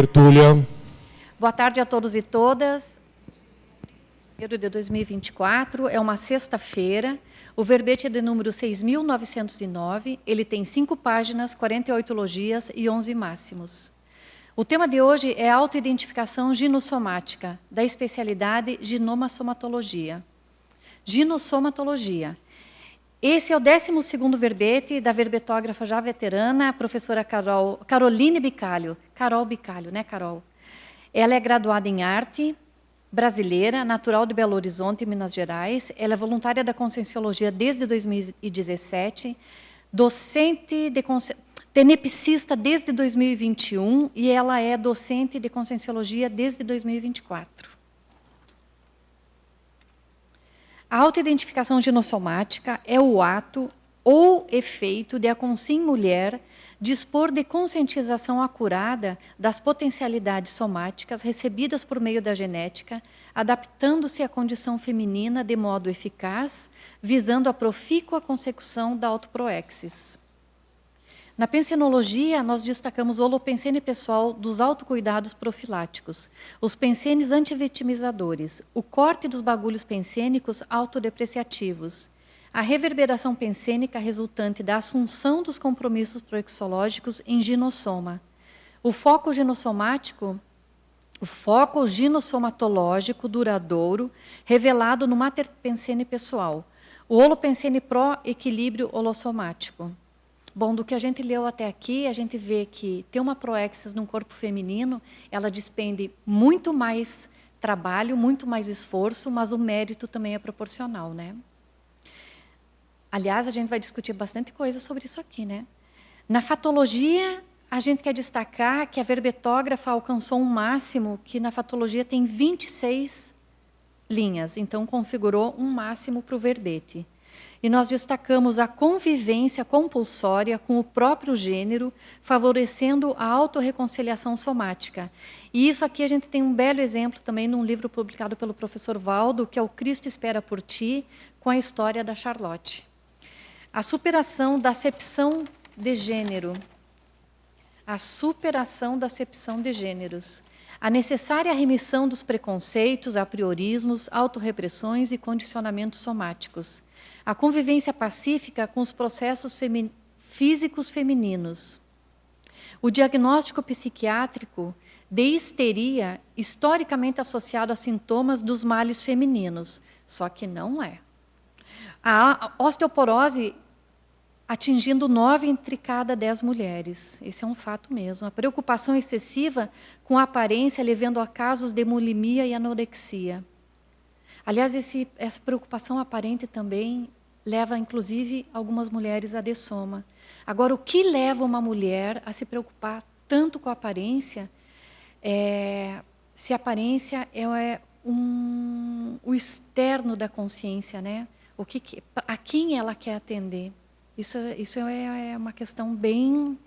tertúlia. Boa tarde a todos e todas. De 2024, é uma sexta-feira. O verbete é de número 6.909. Ele tem 5 páginas, 48 logias e 11 máximos. O tema de hoje é a autoidentificação ginossomática, da especialidade ginomassomatologia. Ginossomatologia. Esse é o 12º verbete da verbetógrafa já veterana, a professora Caroline Bicalho. Carol Bicalho, né, Carol? Ela é graduada em arte, brasileira, natural de Belo Horizonte, Minas Gerais. Ela é voluntária da Conscienciologia desde 2017, docente de tenepsista desde 2021 e ela é docente de Conscienciologia desde 2024. A autoidentificação ginossomática é o ato ou efeito de a consciência mulher dispor de conscientização acurada das potencialidades somáticas recebidas por meio da genética, adaptando-se à condição feminina de modo eficaz, visando a profícua consecução da autoproexis. Na pensenologia, nós destacamos o holopensene pessoal dos autocuidados profiláticos, os pensenes antivitimizadores, o corte dos bagulhos pensênicos autodepreciativos, a reverberação pensênica resultante da assunção dos compromissos proexológicos em ginossoma, o foco ginossomatológico duradouro revelado no materpensene pessoal, o holopensene pró-equilíbrio holossomático. Bom, do que a gente leu até aqui, a gente vê que ter uma proexis num corpo feminino, ela despende muito mais trabalho, muito mais esforço, mas o mérito também é proporcional, né? Aliás, a gente vai discutir bastante coisa sobre isso aqui, né? Na fatologia, a gente quer destacar que a verbetógrafa alcançou um máximo que na fatologia tem 26 linhas, então configurou um máximo para o verbete. E nós destacamos a convivência compulsória com o próprio gênero, favorecendo a autorreconciliação somática. E isso aqui a gente tem um belo exemplo também num livro publicado pelo professor Valdo, que é o Cristo Espera por Ti, com a história da Charlotte. A superação da acepção de gênero. A superação da acepção de gêneros. A necessária remissão dos preconceitos, apriorismos, autorrepressões e condicionamentos somáticos. A convivência pacífica com os processos físicos femininos. O diagnóstico psiquiátrico de histeria, historicamente associado a sintomas dos males femininos, só que não é. A osteoporose atingindo 9 entre cada 10 mulheres. Esse é um fato mesmo. A preocupação excessiva com a aparência, levando a casos de bulimia e anorexia. Aliás, essa preocupação aparente também leva, inclusive, algumas mulheres à dessoma. Agora, o que leva uma mulher a se preocupar tanto com a aparência, se a aparência é o externo da consciência, né? A quem ela quer atender? Isso é uma questão bem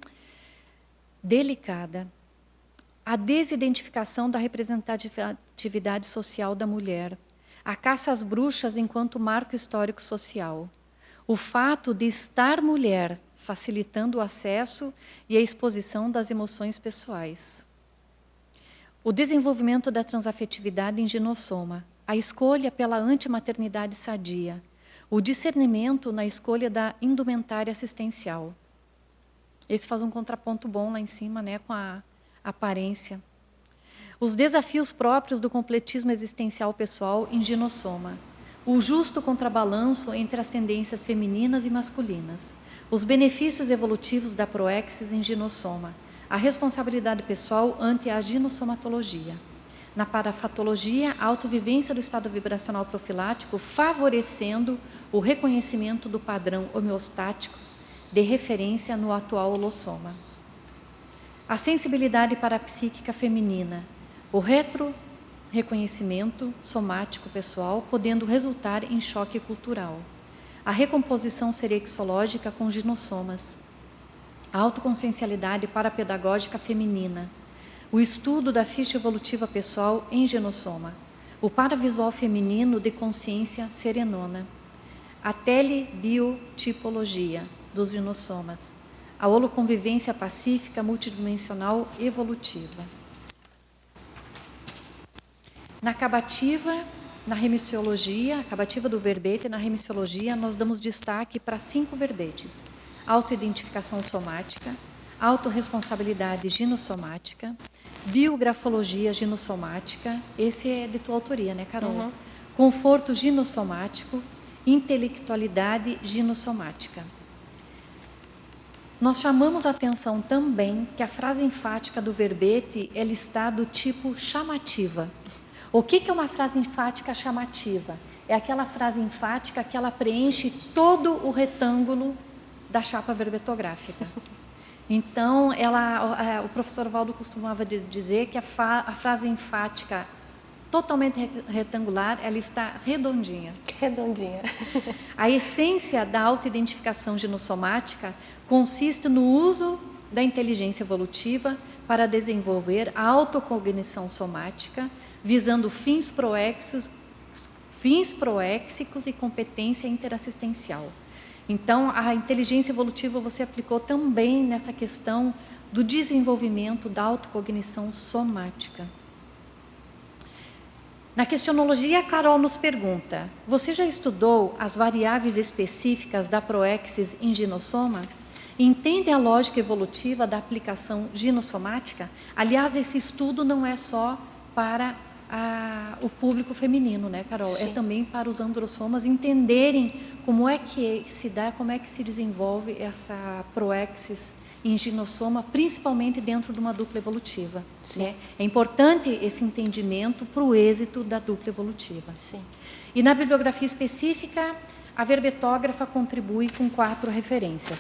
delicada. A desidentificação da representatividade social da mulher. A caça às bruxas enquanto marco histórico social. O fato de estar mulher, facilitando o acesso e a exposição das emoções pessoais. O desenvolvimento da transafetividade em ginossoma. A escolha pela antimaternidade sadia. O discernimento na escolha da indumentária assistencial. Esse faz um contraponto bom lá em cima, né, com a aparência. Os desafios próprios do completismo existencial pessoal em ginossoma. O justo contrabalanço entre as tendências femininas e masculinas. Os benefícios evolutivos da proexis em ginossoma. A responsabilidade pessoal ante a ginossomatologia. Na parafatologia, a autovivência do estado vibracional profilático, favorecendo o reconhecimento do padrão homeostático de referência no atual holossoma. A sensibilidade parapsíquica feminina. O reconhecimento somático pessoal, podendo resultar em choque cultural. A recomposição serexológica com ginossomas. A autoconsciencialidade parapedagógica feminina. O estudo da ficha evolutiva pessoal em ginossoma. O paravisual feminino de consciência serenona. A telebiotipologia dos ginossomas. A holoconvivência pacífica multidimensional evolutiva. Na acabativa, na remissiologia, acabativa do verbete, na remissiologia, nós damos destaque para 5 verbetes. Autoidentificação somática, autorresponsabilidade ginossomática, biografologia ginossomática, esse é de tua autoria, né, Carol? Uhum. Conforto ginossomático, intelectualidade ginossomática. Nós chamamos a atenção também que a frase enfática do verbete, ela está do tipo chamativa. O que é uma frase enfática chamativa? É aquela frase enfática que ela preenche todo o retângulo da chapa verbetográfica. Então, o professor Valdo costumava dizer que a frase enfática totalmente retangular, ela está redondinha. Redondinha. A essência da autoidentificação ginossomática consiste no uso da inteligência evolutiva para desenvolver a autocognição somática, visando fins proéxicos e competência interassistencial. Então, a inteligência evolutiva você aplicou também nessa questão do desenvolvimento da autocognição somática. Na questionologia, a Carol nos pergunta: você já estudou as variáveis específicas da proexis em ginossoma? Entende a lógica evolutiva da aplicação ginossomática? Aliás, esse estudo não é só para o público feminino, né, Carol? Sim. É também para os androssomas entenderem como é que se dá, como é que se desenvolve essa proexis em ginossoma, principalmente dentro de uma dupla evolutiva. Né? É importante esse entendimento para o êxito da dupla evolutiva. Sim. E na bibliografia específica, a verbetógrafa contribui com 4 referências.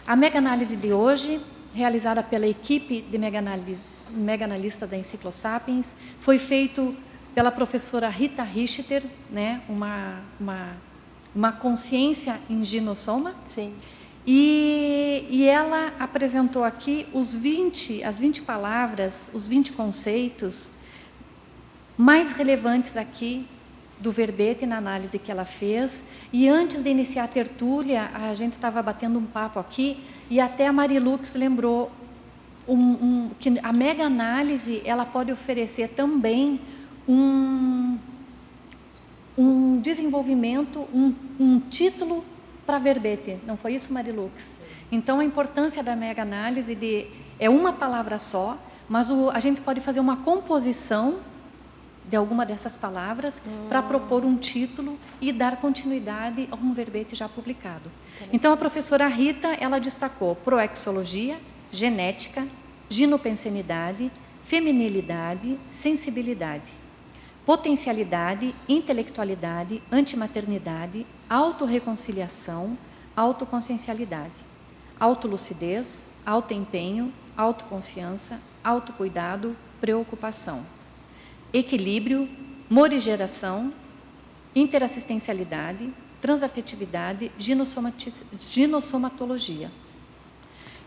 A mega-análise de hoje, realizada pela equipe de mega-analista da Enciclosapiens, foi feito pela professora Rita Richter, né? uma consciência em ginossoma. Sim. E ela apresentou aqui as 20 palavras, os 20 conceitos mais relevantes aqui do verbete na análise que ela fez. E antes de iniciar a tertúlia, a gente estava batendo um papo aqui e até a Marilux lembrou que a mega-análise ela pode oferecer também um desenvolvimento, um título para verbete. Não foi isso, Marilux? Então, a importância da mega-análise é uma palavra só, mas a gente pode fazer uma composição de alguma dessas palavras para propor um título e dar continuidade a um verbete já publicado. Então, a professora Rita, ela destacou proexologia, genética, ginopensenidade, feminilidade, sensibilidade, potencialidade, intelectualidade, antimaternidade, autorreconciliação, autoconsciencialidade, autolucidez, autoempenho, autoconfiança, autocuidado, preocupação, equilíbrio, morigeração, interassistencialidade, transafetividade, ginossomatologia.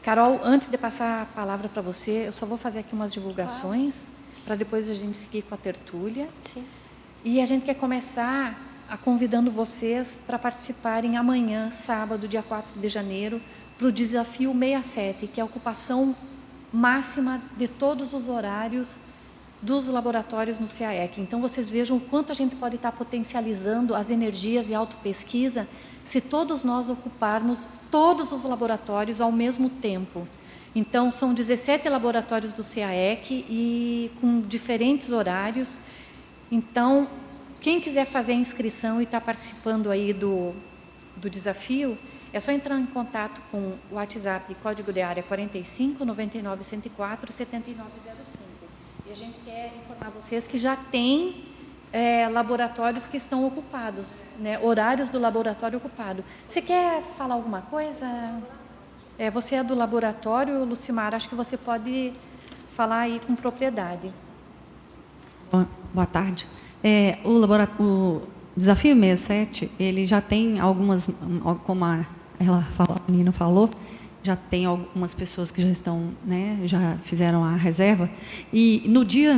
Carol, antes de passar a palavra para você, eu só vou fazer aqui umas divulgações, para depois a gente seguir com a tertúlia. Sim. E a gente quer começar convidando vocês para participarem amanhã, sábado, dia 4 de janeiro, para o desafio 67, que é a ocupação máxima de todos os horários dos laboratórios no CAEC. Então, vocês vejam o quanto a gente pode estar potencializando as energias e autopesquisa se todos nós ocuparmos todos os laboratórios ao mesmo tempo. Então, são 17 laboratórios do CAEC e com diferentes horários. Então, quem quiser fazer a inscrição e estar participando aí do desafio, é só entrar em contato com o WhatsApp, código de área 45 99 104 7905. E a gente quer informar vocês que já tem laboratórios que estão ocupados, né? Horários do laboratório ocupado. Você quer falar alguma coisa? Você é do laboratório, Lucimar, acho que você pode falar aí com propriedade. Boa tarde. O Desafio 67, ele já tem algumas, como a menina falou, já tem algumas pessoas que já estão, né, já fizeram a reserva. E no dia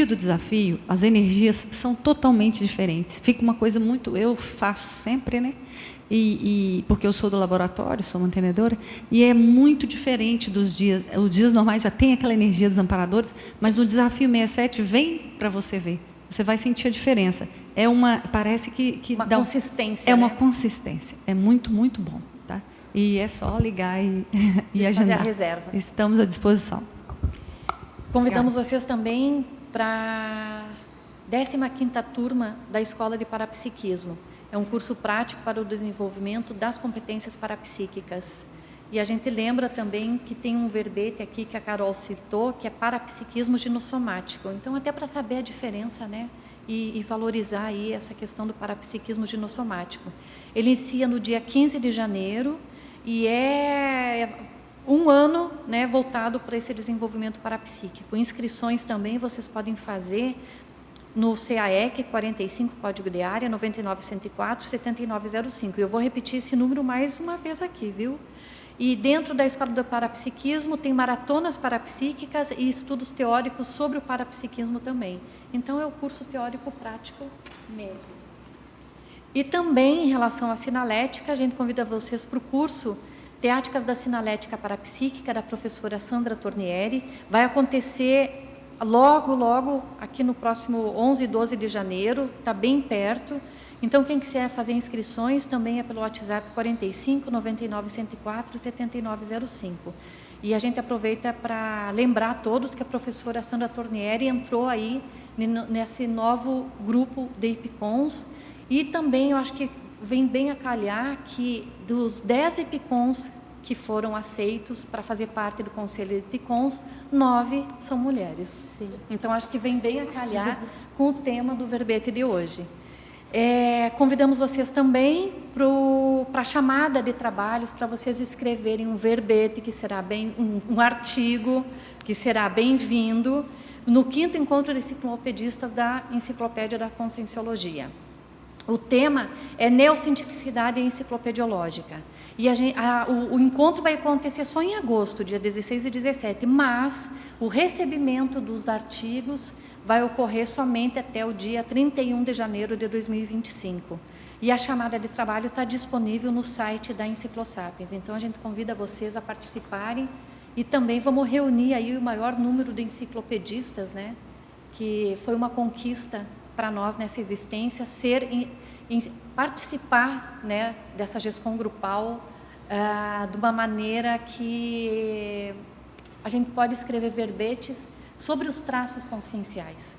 do desafio, as energias são totalmente diferentes. Fica uma coisa muito... Eu faço sempre, né? Porque eu sou do laboratório, sou mantenedora, e é muito diferente dos dias. Os dias normais já tem aquela energia dos amparadores, mas no desafio 67 vem para você ver. você vai sentir a diferença. Parece que uma dá consistência. É né? uma consistência. É muito, muito bom, tá? E é só ligar e agendar. Fazer a reserva. Estamos à disposição. Convidamos vocês também para a 15ª turma da Escola de Parapsiquismo. É um curso prático para o desenvolvimento das competências parapsíquicas. E a gente lembra também que tem um verbete aqui que a Carol citou, que é parapsiquismo ginossomático. Então, até para saber a diferença, né? E valorizar aí essa questão do parapsiquismo ginossomático. Ele inicia no dia 15 de janeiro e é um ano, né, voltado para esse desenvolvimento parapsíquico. Inscrições também vocês podem fazer no CAEC 45, código de área, 99.104.7905. E eu vou repetir esse número mais uma vez aqui, viu? E dentro da Escola do Parapsiquismo tem maratonas parapsíquicas e estudos teóricos sobre o parapsiquismo também. Então é o curso teórico prático mesmo. E também em relação à sinalética, a gente convida vocês para o curso Teáticas da Sinalética Parapsíquica, da professora Sandra Tornieri. Vai acontecer logo, aqui no próximo 11 e 12 de janeiro, está bem perto. Então, quem quiser fazer inscrições também é pelo WhatsApp 45 99 104 7905. E a gente aproveita para lembrar a todos que a professora Sandra Tornieri entrou aí nesse novo grupo de IPCONs. E também eu acho que vem bem a calhar que dos 10 IPCONs que foram aceitos para fazer parte do Conselho de IPCONs, 9 são mulheres. Sim. Então, acho que vem bem a calhar com o tema do verbete de hoje. Convidamos vocês também para a chamada de trabalhos, para vocês escreverem um verbete, que será um artigo, que será bem-vindo, no 5º Encontro de Enciclopedistas da Enciclopédia da Conscienciologia. O tema é Neocientificidade Enciclopediológica. E o encontro vai acontecer só em agosto, dia 16 e 17, mas o recebimento dos artigos vai ocorrer somente até o dia 31 de janeiro de 2025. E a chamada de trabalho está disponível no site da Enciclosapiens. Então, a gente convida vocês a participarem e também vamos reunir aí o maior número de enciclopedistas, né? Que foi uma conquista para nós nessa existência, participar, né, dessa GESCOM grupal de uma maneira que a gente pode escrever verbetes sobre os traços conscienciais.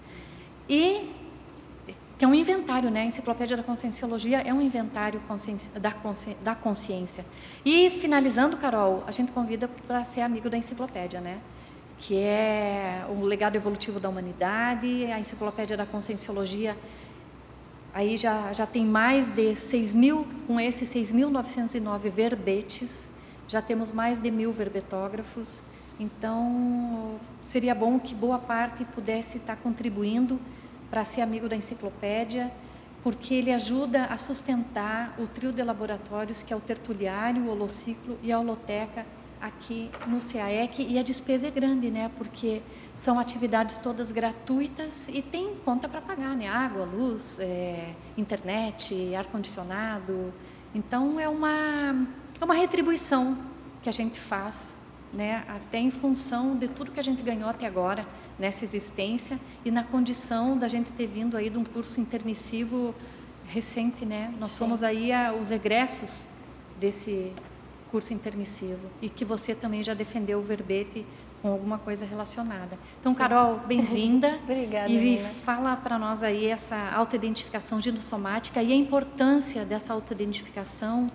E que é um inventário, né? A Enciclopédia da Conscienciologia é um inventário da consciência. E, finalizando, Carol, a gente convida para ser amigo da Enciclopédia, né? Que é o legado evolutivo da humanidade. A Enciclopédia da Conscienciologia aí já tem mais de 6.000, com esses 6.909 verbetes, já temos mais de 1.000 verbetógrafos. Então, seria bom que boa parte pudesse estar contribuindo para ser amigo da enciclopédia, porque ele ajuda a sustentar o trio de laboratórios, que é o Tertuliário, o Holociclo e a Holoteca, aqui no CAEC. E a despesa é grande, né? Porque são atividades todas gratuitas e tem conta para pagar, né? Água, luz, internet, ar-condicionado. Então, é uma retribuição que a gente faz, né, até em função de tudo que a gente ganhou até agora nessa existência e na condição da gente ter vindo aí de um curso intermissivo recente, né? Nós somos aí os egressos desse curso intermissivo e que você também já defendeu o verbete com alguma coisa relacionada. Então, Carol, bem-vinda. Obrigada, E Nina. fala para nós aí essa autoidentificação ginossomática e a importância dessa autoidentificação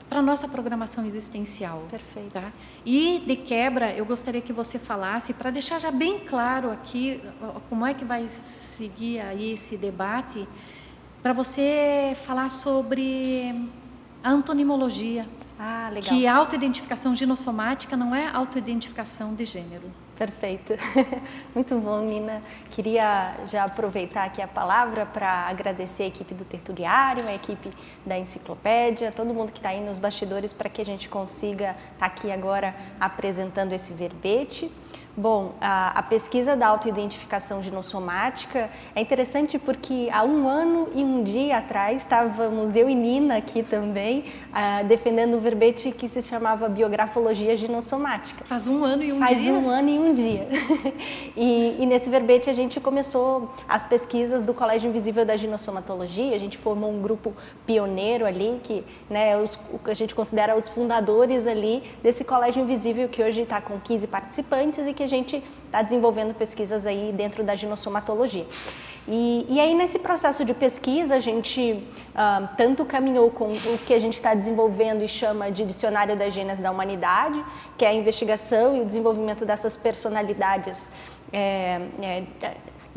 para a nossa programação existencial. Perfeito. Tá? E, de quebra, eu gostaria que você falasse, para deixar já bem claro aqui como é que vai seguir aí esse debate, para você falar sobre a antonimologia. Ah, legal. Que a autoidentificação ginossomática não é autoidentificação de gênero. Perfeito. Muito bom, Nina. Queria já aproveitar aqui a palavra para agradecer a equipe do Tertuliário, a equipe da Enciclopédia, todo mundo que está aí nos bastidores para que a gente consiga estar aqui agora apresentando esse verbete. Bom, a pesquisa da autoidentificação ginossomática é interessante porque há 1 ano e 1 dia atrás estávamos eu e Nina aqui também defendendo um verbete que se chamava biografologia ginossomática. Faz 1 ano e 1 dia? Faz 1 ano e 1 dia. E nesse verbete a gente começou as pesquisas do Colégio Invisível da Ginossomatologia, a gente formou um grupo pioneiro ali, que né, a gente considera os fundadores ali desse Colégio Invisível, que hoje está com 15 participantes e que a gente está desenvolvendo pesquisas aí dentro da ginossomatologia. E aí nesse processo de pesquisa a gente tanto caminhou com o que a gente está desenvolvendo e chama de Dicionário das Gêneas da Humanidade, que é a investigação e o desenvolvimento dessas personalidades,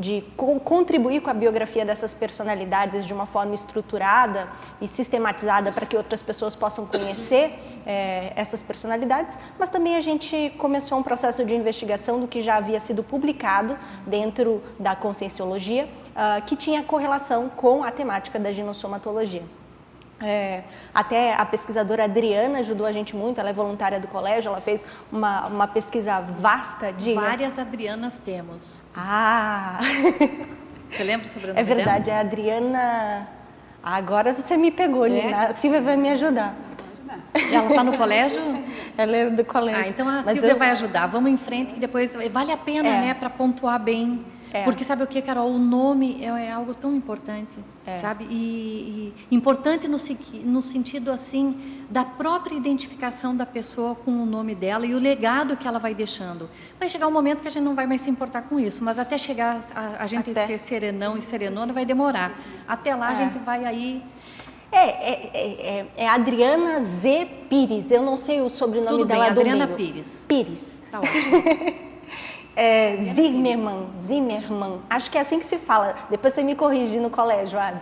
de contribuir com a biografia dessas personalidades de uma forma estruturada e sistematizada para que outras pessoas possam conhecer essas personalidades, mas também a gente começou um processo de investigação do que já havia sido publicado dentro da conscienciologia, que tinha correlação com a temática da ginossomatologia. Até a pesquisadora Adriana ajudou a gente muito, ela é voluntária do colégio, ela fez uma pesquisa vasta de... Várias Adrianas temos. Ah! Você lembra sobre o nome É verdade, dela? é a Adriana... Agora você me pegou, Nina. A Silvia vai me ajudar. Ela está no colégio? Ela é do colégio. Então a Mas Silvia vai ajudar. Vamos em frente que depois vale a pena, né, para pontuar bem. Porque sabe o que, Carol? O nome é algo tão importante, sabe? E importante no sentido, assim, da própria identificação da pessoa com o nome dela e o legado que ela vai deixando. Vai chegar um momento que a gente não vai mais se importar com isso, mas até chegar a gente ser serenão e serenona vai demorar. Até lá a gente vai aí... É Adriana Z. Pires, eu não sei o sobrenome Tudo dela bem, do Adriana meio. Pires. Pires. Tá ótimo. Zimmermann, acho que é assim que se fala, depois você me corrige no colégio, Ad.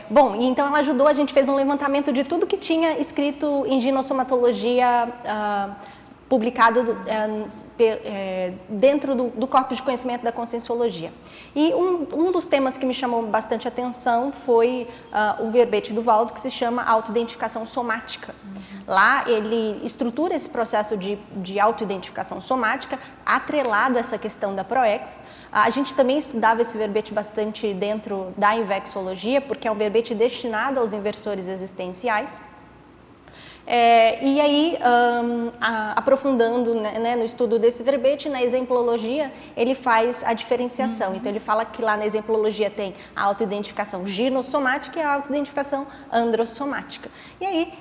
Bom, então ela ajudou, a gente fez um levantamento de tudo que tinha escrito em ginossomatologia publicado dentro do corpo de conhecimento da conscienciologia. E um dos temas que me chamou bastante atenção foi o verbete do Waldo, que se chama autoidentificação somática. Lá ele estrutura esse processo de autoidentificação somática, atrelado a essa questão da ProEx. A gente também estudava esse verbete bastante dentro da invexologia, porque é um verbete destinado aos inversores existenciais. E aí, aprofundando no estudo desse verbete, na exemplologia, ele faz a diferenciação. Então, ele fala que lá na exemplologia tem a autoidentificação ginossomática e a autoidentificação androssomática. E aí,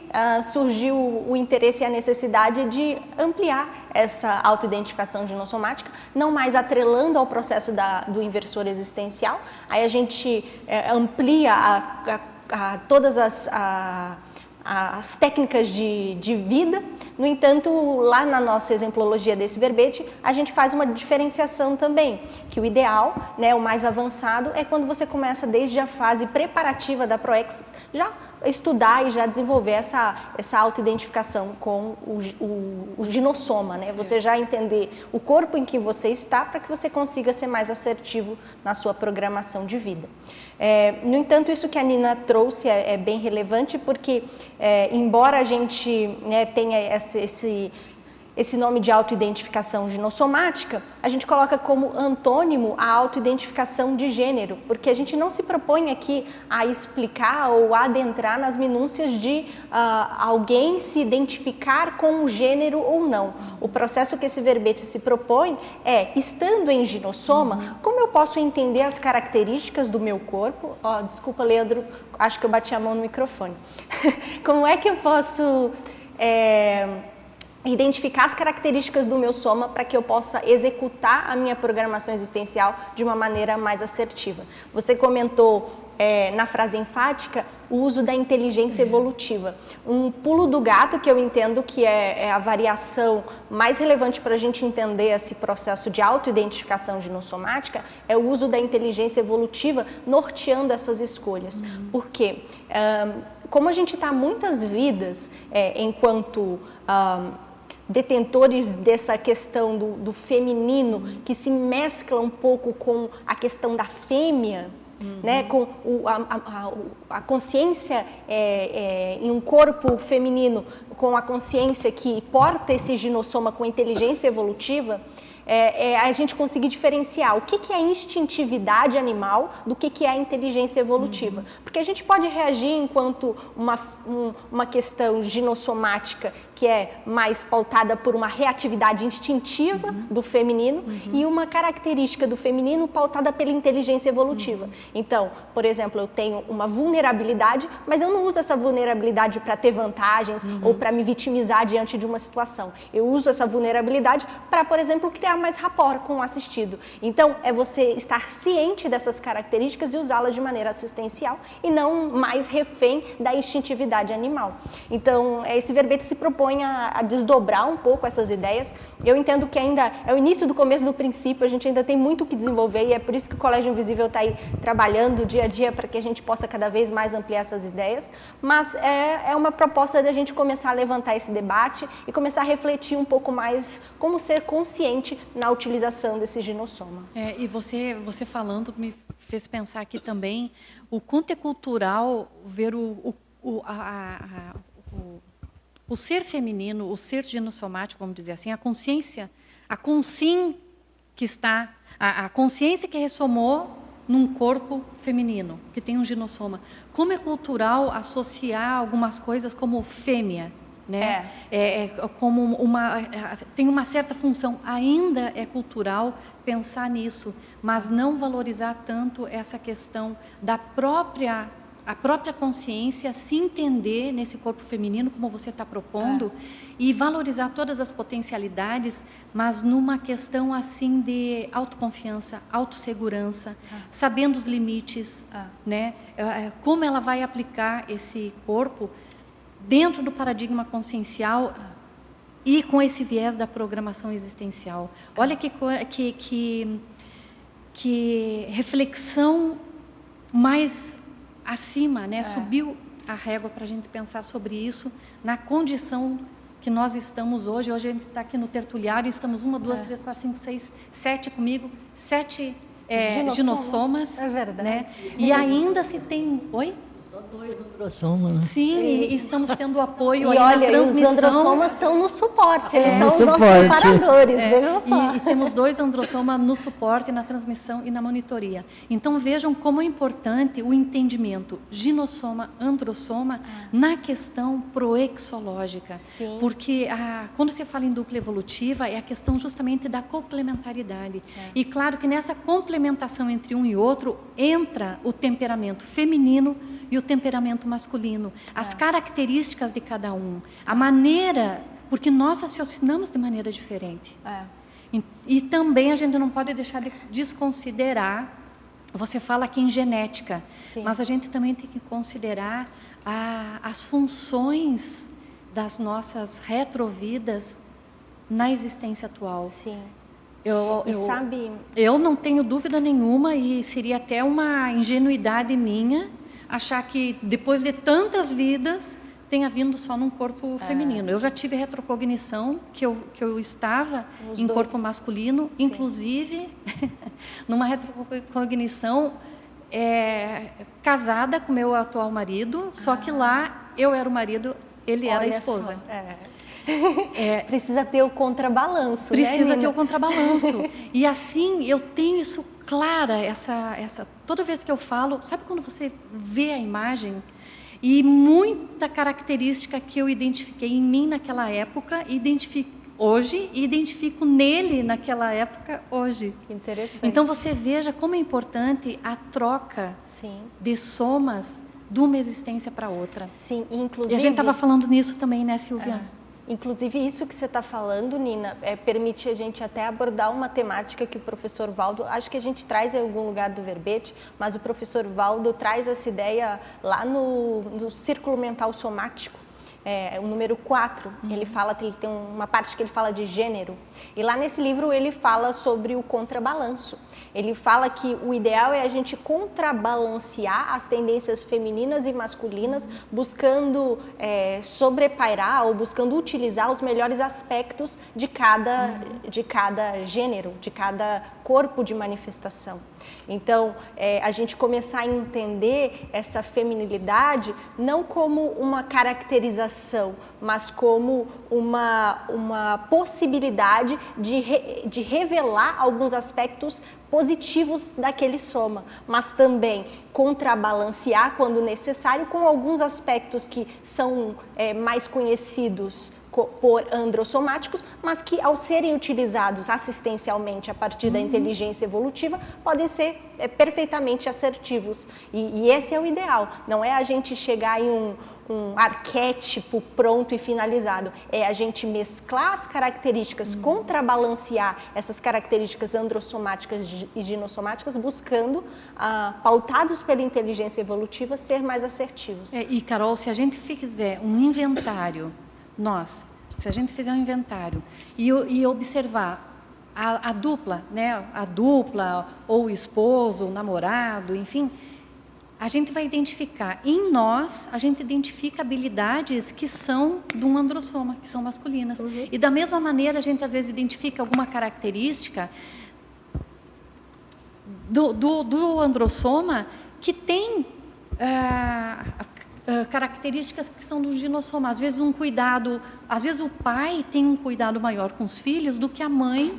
surgiu o interesse e a necessidade de ampliar essa autoidentificação ginossomática, não mais atrelando ao processo do inversor existencial. Aí a gente amplia todas as técnicas de vida. No entanto, lá na nossa exemplologia desse verbete, a gente faz uma diferenciação também, que o ideal, né, o mais avançado, é quando você começa desde a fase preparativa da ProEx, já estudar e já desenvolver essa autoidentificação com o ginossoma, né? Você já entender o corpo em que você está para que você consiga ser mais assertivo na sua programação de vida. No entanto, isso que a Nina trouxe é bem relevante porque, embora a gente, né, tenha esse nome de autoidentificação ginossomática, a gente coloca como antônimo a autoidentificação de gênero, porque a gente não se propõe aqui a explicar ou adentrar nas minúcias de alguém se identificar com um gênero ou não. O processo que esse verbete se propõe estando em ginossoma, como eu posso entender as características do meu corpo? Desculpa, Leandro, acho que eu bati a mão no microfone. Como é que eu posso identificar as características do meu soma para que eu possa executar a minha programação existencial de uma maneira mais assertiva? Você comentou na frase enfática o uso da inteligência evolutiva. Um pulo do gato que eu entendo que é a variação mais relevante para a gente entender esse processo de autoidentificação ginossomática é o uso da inteligência evolutiva norteando essas escolhas. Por quê? Como a gente está muitas vidas enquanto detentores dessa questão do feminino, que se mescla um pouco com a questão da fêmea, né? Com a consciência em um corpo feminino, com a consciência que porta esse ginossoma com inteligência evolutiva, a gente conseguir diferenciar o que é a instintividade animal do que é a inteligência evolutiva. Porque a gente pode reagir enquanto uma questão ginossomática que é mais pautada por uma reatividade instintiva do feminino e uma característica do feminino pautada pela inteligência evolutiva. Então, por exemplo, eu tenho uma vulnerabilidade, mas eu não uso essa vulnerabilidade para ter vantagens ou para me vitimizar diante de uma situação. Eu uso essa vulnerabilidade para, por exemplo, criar mais rapport com o assistido. Então, é você estar ciente dessas características e usá-las de maneira assistencial e não mais refém da instintividade animal. Então, esse verbete se propõe a desdobrar um pouco essas ideias. Eu entendo que ainda é o início do começo do princípio, a gente ainda tem muito o que desenvolver e é por isso que o Colégio Invisível está aí trabalhando dia a dia para que a gente possa cada vez mais ampliar essas ideias, mas é uma proposta da gente começar a levantar esse debate e começar a refletir um pouco mais como ser consciente na utilização desse ginossoma. E você falando me fez pensar aqui também o quanto é cultural ver o ser feminino, o ser ginossomático, vamos dizer assim, a consciência, a consciência que ressomou num corpo feminino, que tem um ginossoma. Como é cultural associar algumas coisas como fêmea, né? Como tem uma certa função. Ainda é cultural pensar nisso, mas não valorizar tanto essa questão da própria consciência, se entender nesse corpo feminino, como você está propondo, e valorizar todas as potencialidades, mas numa questão assim de autoconfiança, autossegurança, sabendo os limites, né? Como ela vai aplicar esse corpo dentro do paradigma consciencial e com esse viés da programação existencial. Olha que reflexão mais acima, né? Subiu a régua para a gente pensar sobre isso na condição que nós estamos hoje. Hoje a gente está aqui no tertuliário e estamos 1, 2, 3, 4, 5, 6, 7 comigo, 7 ginossomas. É verdade. Né? E ainda se tem... Oi? Só 2 androssomas, né? Sim, e estamos tendo apoio aí na transmissão. Os androssomas estão no suporte, eles são os suporte. nossos separadores, vejam só. E temos 2 androssomas no suporte, na transmissão e na monitoria. Então vejam como é importante o entendimento ginossoma, androssoma na questão proexológica. Sim. Porque quando se fala em dupla evolutiva, é a questão justamente da complementaridade. E claro que nessa complementação entre um e outro, entra o temperamento feminino e o temperamento masculino, as características de cada um, a maneira, porque nós raciocinamos de maneira diferente. E também a gente não pode deixar de desconsiderar, você fala aqui em genética, mas a gente também tem que considerar as funções das nossas retrovidas na existência atual. Sim. Eu não tenho dúvida nenhuma, e seria até uma ingenuidade minha achar que depois de tantas vidas tenha vindo só num corpo feminino. Eu já tive retrocognição, que eu estava em corpo masculino, inclusive numa retrocognição casada com meu atual marido, só que lá eu era o marido, ele era a esposa. Precisa ter o contrabalanço, Precisa ter o contrabalanço. E assim, eu tenho isso clara, toda vez que eu falo, sabe quando você vê a imagem e muita característica que eu identifiquei em mim naquela época, identifico hoje e identifico nele naquela época hoje. Interessante. Então você veja como é importante a troca de somas de uma existência para outra. Sim, inclusive... E a gente estava falando nisso também, né, Silvia? Inclusive, isso que você está falando, Nina, permite a gente até abordar uma temática que o professor Valdo, acho que a gente traz em algum lugar do verbete, mas o professor Valdo traz essa ideia lá no círculo mental somático, o número 4, ele tem uma parte que ele fala de gênero, e lá nesse livro ele fala sobre o contrabalanço. Ele fala que o ideal é a gente contrabalancear as tendências femininas e masculinas, buscando sobrepairar ou buscando utilizar os melhores aspectos de cada gênero, de cada corpo de manifestação. Então, a gente começar a entender essa feminilidade não como uma caracterização, mas como uma possibilidade de revelar alguns aspectos positivos daquele soma, mas também contrabalancear quando necessário com alguns aspectos que são mais conhecidos por androssomáticos, mas que ao serem utilizados assistencialmente a partir da inteligência evolutiva, podem ser perfeitamente assertivos. E esse é o ideal, não é a gente chegar em um arquétipo pronto e finalizado, é a gente mesclar as características, contrabalancear essas características androssomáticas e ginossomáticas, buscando, pautados pela inteligência evolutiva, ser mais assertivos. E, Carol, se a gente fizer um inventário, se a gente fizer um inventário e observar a dupla, né, a dupla, ou o esposo, o namorado, enfim, a gente vai identificar, em nós, a gente identifica habilidades que são de um androssoma, que são masculinas. E da mesma maneira, a gente às vezes identifica alguma característica do androssoma que tem características que são do ginossoma. Às vezes às vezes o pai tem um cuidado maior com os filhos do que a mãe,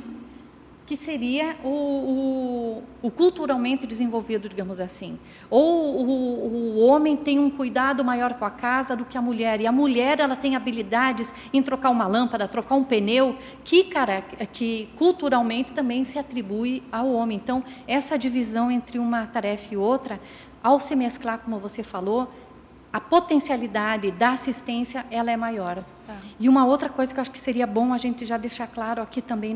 que seria o culturalmente desenvolvido, digamos assim. Ou o homem tem um cuidado maior com a casa do que a mulher. E a mulher, ela tem habilidades em trocar uma lâmpada, trocar um pneu, que culturalmente também se atribui ao homem. Então, essa divisão entre uma tarefa e outra, ao se mesclar, como você falou, a potencialidade da assistência, ela é maior. E uma outra coisa que eu acho que seria bom a gente já deixar claro aqui também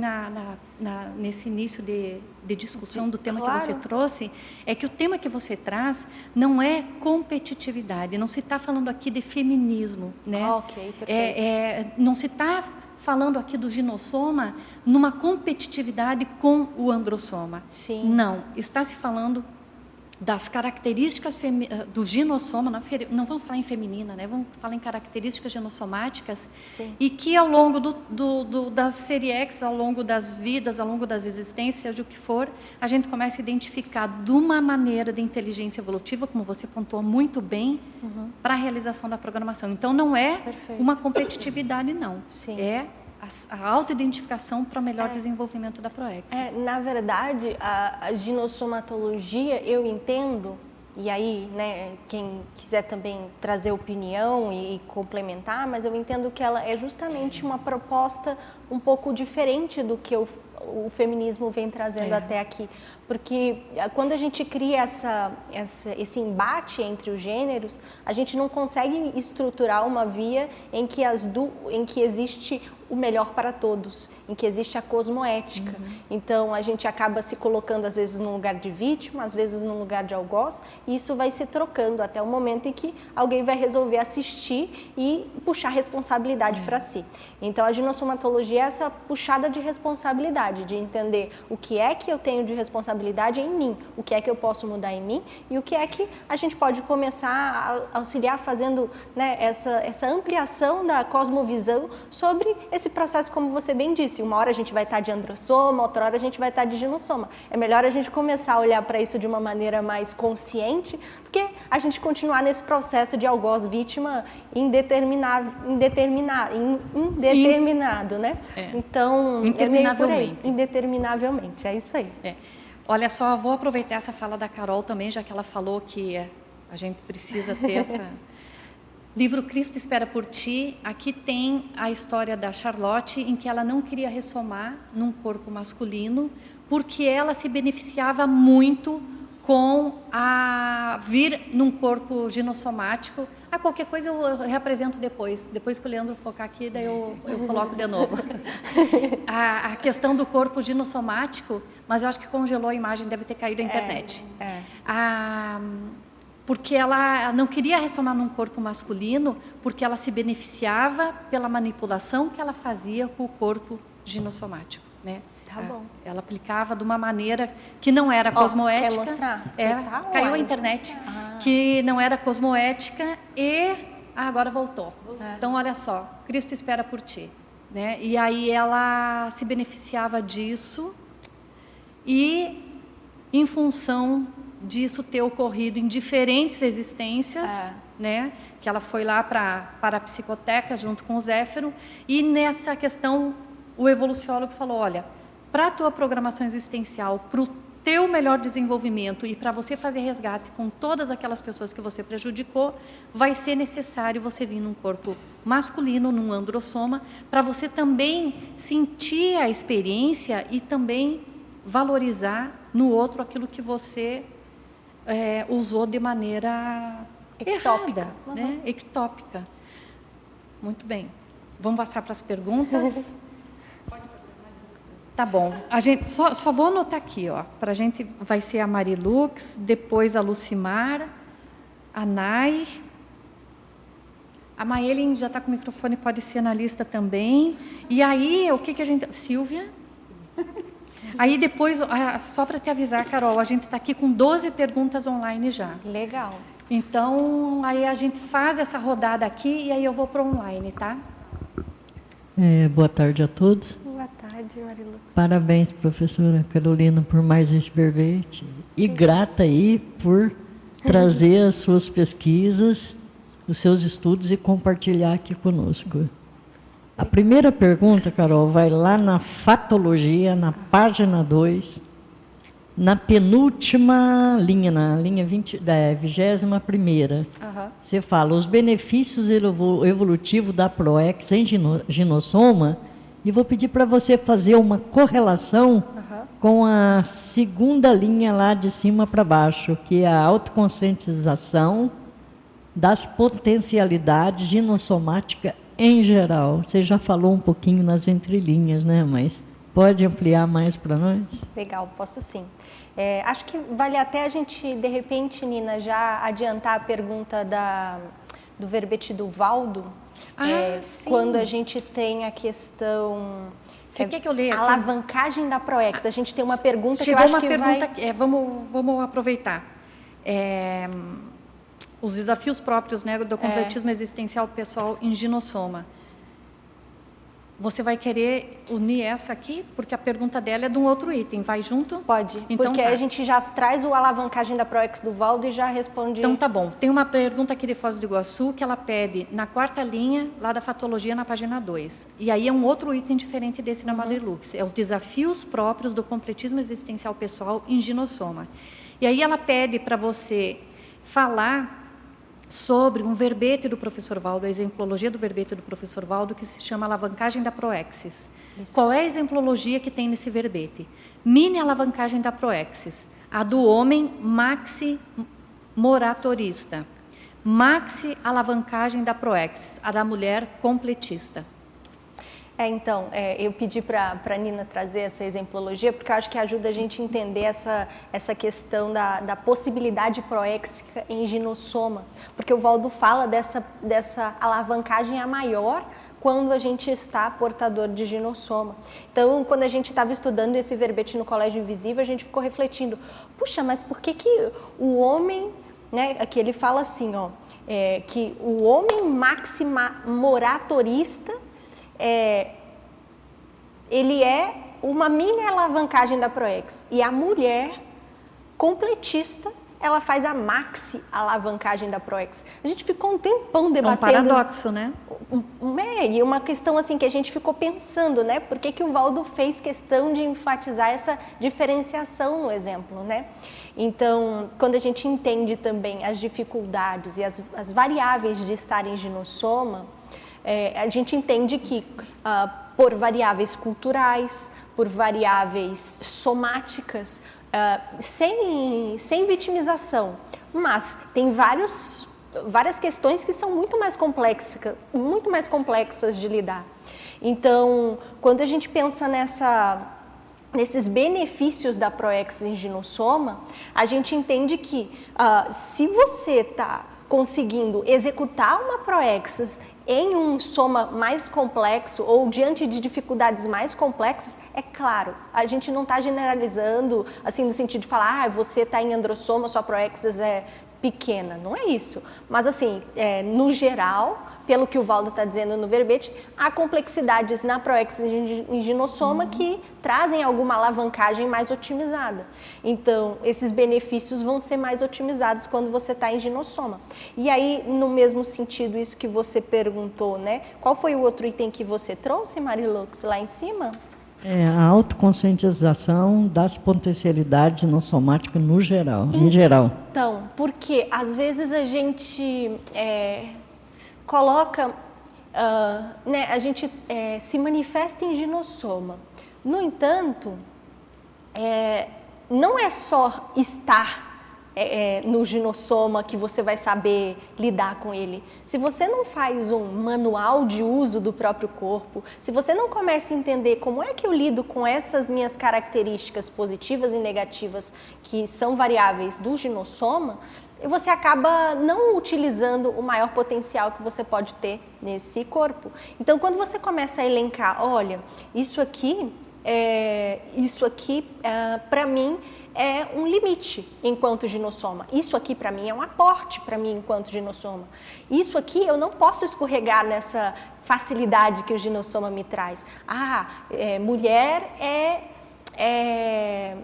nesse início de discussão do tema que você trouxe, é que o tema que você traz não é competitividade, não se está falando aqui de feminismo, né? Ok, perfeito. Não se está falando aqui do ginossoma numa competitividade com o androssoma. Sim. Não, está se falando das características do ginossoma, não vamos falar em feminina, né? Vamos falar em características ginossomáticas. Sim. E que ao longo das série X, ao longo das vidas, ao longo das existências, seja o que for, a gente começa a identificar de uma maneira de inteligência evolutiva, como você pontuou muito bem, para a realização da programação. Então, não é uma competitividade, não. Sim. É a autoidentificação para o melhor desenvolvimento da Proexis. Na verdade, a ginossomatologia, eu entendo, e aí, né, quem quiser também trazer opinião e complementar, mas eu entendo que ela é justamente uma proposta um pouco diferente do que o feminismo vem trazendo até aqui. Porque quando a gente cria esse embate entre os gêneros, a gente não consegue estruturar uma via em que existe o melhor para todos, em que existe a cosmoética. Então, a gente acaba se colocando, às vezes, num lugar de vítima, às vezes, num lugar de algoz, e isso vai se trocando até o momento em que alguém vai resolver assistir e puxar responsabilidade para si. Então, a ginossomatologia é essa puxada de responsabilidade, de entender o que é que eu tenho de responsabilidade em mim, o que é que eu posso mudar em mim e o que é que a gente pode começar a auxiliar fazendo, né, essa ampliação da cosmovisão sobre esse processo, como você bem disse. Uma hora a gente vai estar de androssoma, outra hora a gente vai estar de ginossoma. É melhor a gente começar a olhar para isso de uma maneira mais consciente do que a gente continuar nesse processo de algoz vítima indeterminado, né? Então, indeterminavelmente. Indeterminavelmente, é isso aí. Olha só, vou aproveitar essa fala da Carol também, já que ela falou que a gente precisa ter essa... Livro Cristo Espera por Ti, aqui tem a história da Charlotte, em que ela não queria ressomar num corpo masculino, porque ela se beneficiava muito com a vir num corpo ginossomático. Qualquer coisa eu reapresento depois que o Leandro focar aqui, daí eu coloco de novo. A questão do corpo ginossomático, mas eu acho que congelou a imagem, deve ter caído a internet. porque ela não queria ressomar num corpo masculino, porque ela se beneficiava pela manipulação que ela fazia com o corpo ginossomático, né? Tá bom. Ela aplicava de uma maneira que não era Ó, cosmoética. quer mostrar? Você tá Caiu a online. internet. Que não era cosmoética e agora voltou. Então, olha só, Cristo espera por ti, né? E aí ela se beneficiava disso e, em função disso ter ocorrido em diferentes existências, né? Que ela foi lá para a psicoteca junto com o Zéfiro, e nessa questão o evoluciólogo falou, olha, para a tua programação existencial, para o teu melhor desenvolvimento e para você fazer resgate com todas aquelas pessoas que você prejudicou, vai ser necessário você vir num corpo masculino, num androssoma, para você também sentir a experiência e também valorizar no outro aquilo que você usou de maneira Ectópica. errada, né? Ectópica. Muito bem. Vamos passar para as perguntas. Tá bom. A gente só vou anotar aqui, ó. Para a gente vai ser a Marilux, depois a Lucimar, a Nai, a Maelen já está com o microfone, pode ser na lista também. E aí, o que a gente... Silvia? Aí depois, só para te avisar, Carol, a gente está aqui com 12 perguntas online já. Legal. Então, aí a gente faz essa rodada aqui e aí eu vou para o online, tá? Boa tarde a todos. Boa tarde, Marilux. Parabéns, professora Carolina, por mais este verbete. E grata aí por trazer as suas pesquisas, os seus estudos e compartilhar aqui conosco. A primeira pergunta, Carol, vai lá na fatologia, na página 2, na penúltima linha, na linha 21ª. Você fala os benefícios evolutivos da PROEX em ginossoma, e vou pedir para você fazer uma correlação com a segunda linha lá de cima para baixo, que é a autoconscientização das potencialidades ginossomáticas em geral. Você já falou um pouquinho nas entrelinhas, né? Mas pode ampliar mais para nós? Legal, posso sim. Acho que vale até a gente, de repente, Nina, já adiantar a pergunta do verbete do Valdo. Sim. Quando a gente tem a questão... Você quer que eu leia aqui? Alavancagem da PROEX. A gente tem uma pergunta Chegou que eu acho uma que pergunta, vai... vamos aproveitar. Os desafios próprios, né, do completismo existencial pessoal em ginossoma. Você vai querer unir essa aqui? Porque a pergunta dela é de um outro item. Vai junto? Pode, então, porque tá. a gente já traz o alavancagem da PROEX do Valdo e já responde... Então tá bom. Tem uma pergunta aqui de Foz do Iguaçu que ela pede na 4ª linha, lá da fatologia, na página 2. E aí é um outro item diferente desse da Marilux. É os desafios próprios do completismo existencial pessoal em ginossoma. E aí ela pede para você falar sobre um verbete do professor Valdo, a exemplologia do verbete do professor Valdo, que se chama alavancagem da proexis. Isso. Qual é a exemplologia que tem nesse verbete? Mini alavancagem da proexis, a do homem maxi moratorista. Maxi alavancagem da proexis, a da mulher completista. Então, eu pedi para a Nina trazer essa exemplologia, porque eu acho que ajuda a gente a entender essa questão da possibilidade proéxica em ginossoma, porque o Valdo fala dessa alavancagem a maior quando a gente está portador de ginossoma. Então, quando a gente estava estudando esse verbete no Colégio Invisível, a gente ficou refletindo, puxa, mas por que o homem, né, aqui ele fala assim, ó, que o homem maximoratorista ele é uma mini alavancagem da PROEX, e a mulher completista, ela faz a maxi alavancagem da PROEX. A gente ficou um tempão debatendo. É um paradoxo, né? E uma questão assim que a gente ficou pensando, né? Por que o Valdo fez questão de enfatizar essa diferenciação no exemplo, né? Então, quando a gente entende também as dificuldades e as variáveis de estar em ginossoma, a gente entende que por variáveis culturais, por variáveis somáticas, sem vitimização, mas tem várias questões que são muito mais complexas de lidar. Então, quando a gente pensa nesses benefícios da proexis em ginossoma, a gente entende que se você está conseguindo executar uma proexis em um soma mais complexo ou diante de dificuldades mais complexas, é claro, a gente não está generalizando, assim, no sentido de falar, você está em androssoma, sua proexis é pequena, não é isso. Mas assim, no geral, pelo que o Valdo está dizendo no verbete, há complexidades na proexis em ginossoma que trazem alguma alavancagem mais otimizada. Então, esses benefícios vão ser mais otimizados quando você está em ginossoma. E aí, no mesmo sentido, isso que você perguntou, né? Qual foi o outro item que você trouxe, Marilux, lá em cima? A autoconscientização das potencialidades ginossomáticas no geral, em geral. Então, porque às vezes a gente coloca, né, a gente se manifesta em ginossoma. No entanto, não é só estar no ginossoma que você vai saber lidar com ele. Se você não faz um manual de uso do próprio corpo, se você não começa a entender como é que eu lido com essas minhas características positivas e negativas que são variáveis do ginossoma, você acaba não utilizando o maior potencial que você pode ter nesse corpo. Então, quando você começa a elencar, olha, isso aqui para mim é um limite enquanto ginossoma. Isso aqui para mim é um aporte para mim enquanto ginossoma. Isso aqui eu não posso escorregar nessa facilidade que o ginossoma me traz. Mulher é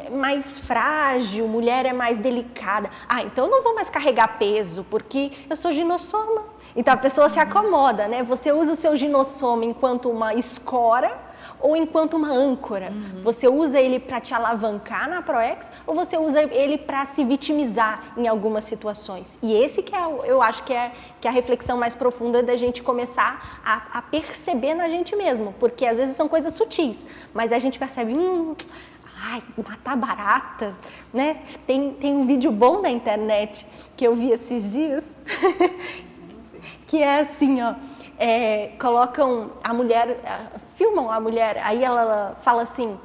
mais frágil, mulher é mais delicada. Então eu não vou mais carregar peso, porque eu sou ginossoma. Então a pessoa se acomoda, né? Você usa o seu ginossoma enquanto uma escora ou enquanto uma âncora. Você usa ele para te alavancar na proex ou você usa ele para se vitimizar em algumas situações. E esse que eu acho que é a reflexão mais profunda da gente começar a perceber na gente mesmo, porque às vezes são coisas sutis, mas a gente percebe, matar barata, né? Tem um vídeo bom na internet que eu vi esses dias, que é assim, ó, colocam a mulher, filmam a mulher, aí ela fala assim,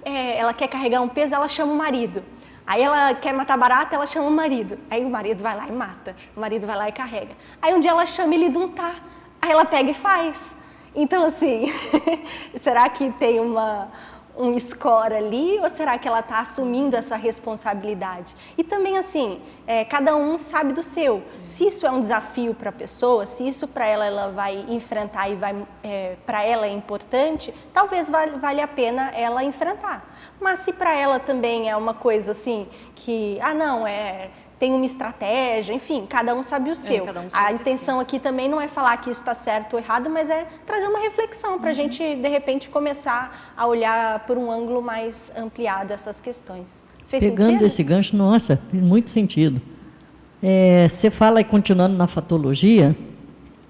ela quer carregar um peso, ela chama o marido. Aí ela quer matar barata, ela chama o marido. Aí o marido vai lá e mata, o marido vai lá e carrega. Aí um dia ela chama ele de untar, aí ela pega e faz. Então assim, será que tem um score ali ou será que ela está assumindo essa responsabilidade? E também assim, cada um sabe do seu. Se isso é um desafio para a pessoa, se isso para ela vai enfrentar e para ela é importante, talvez valha a pena ela enfrentar. Mas se para ela também é uma coisa assim, que, tem uma estratégia, enfim, cada um sabe o seu. A intenção aqui também não é falar que isso está certo ou errado, mas é trazer uma reflexão para a gente, de repente, começar a olhar por um ângulo mais ampliado essas questões. Fez Pegando sentido? esse gancho, nossa, fez muito sentido. Você fala, e continuando na fatologia,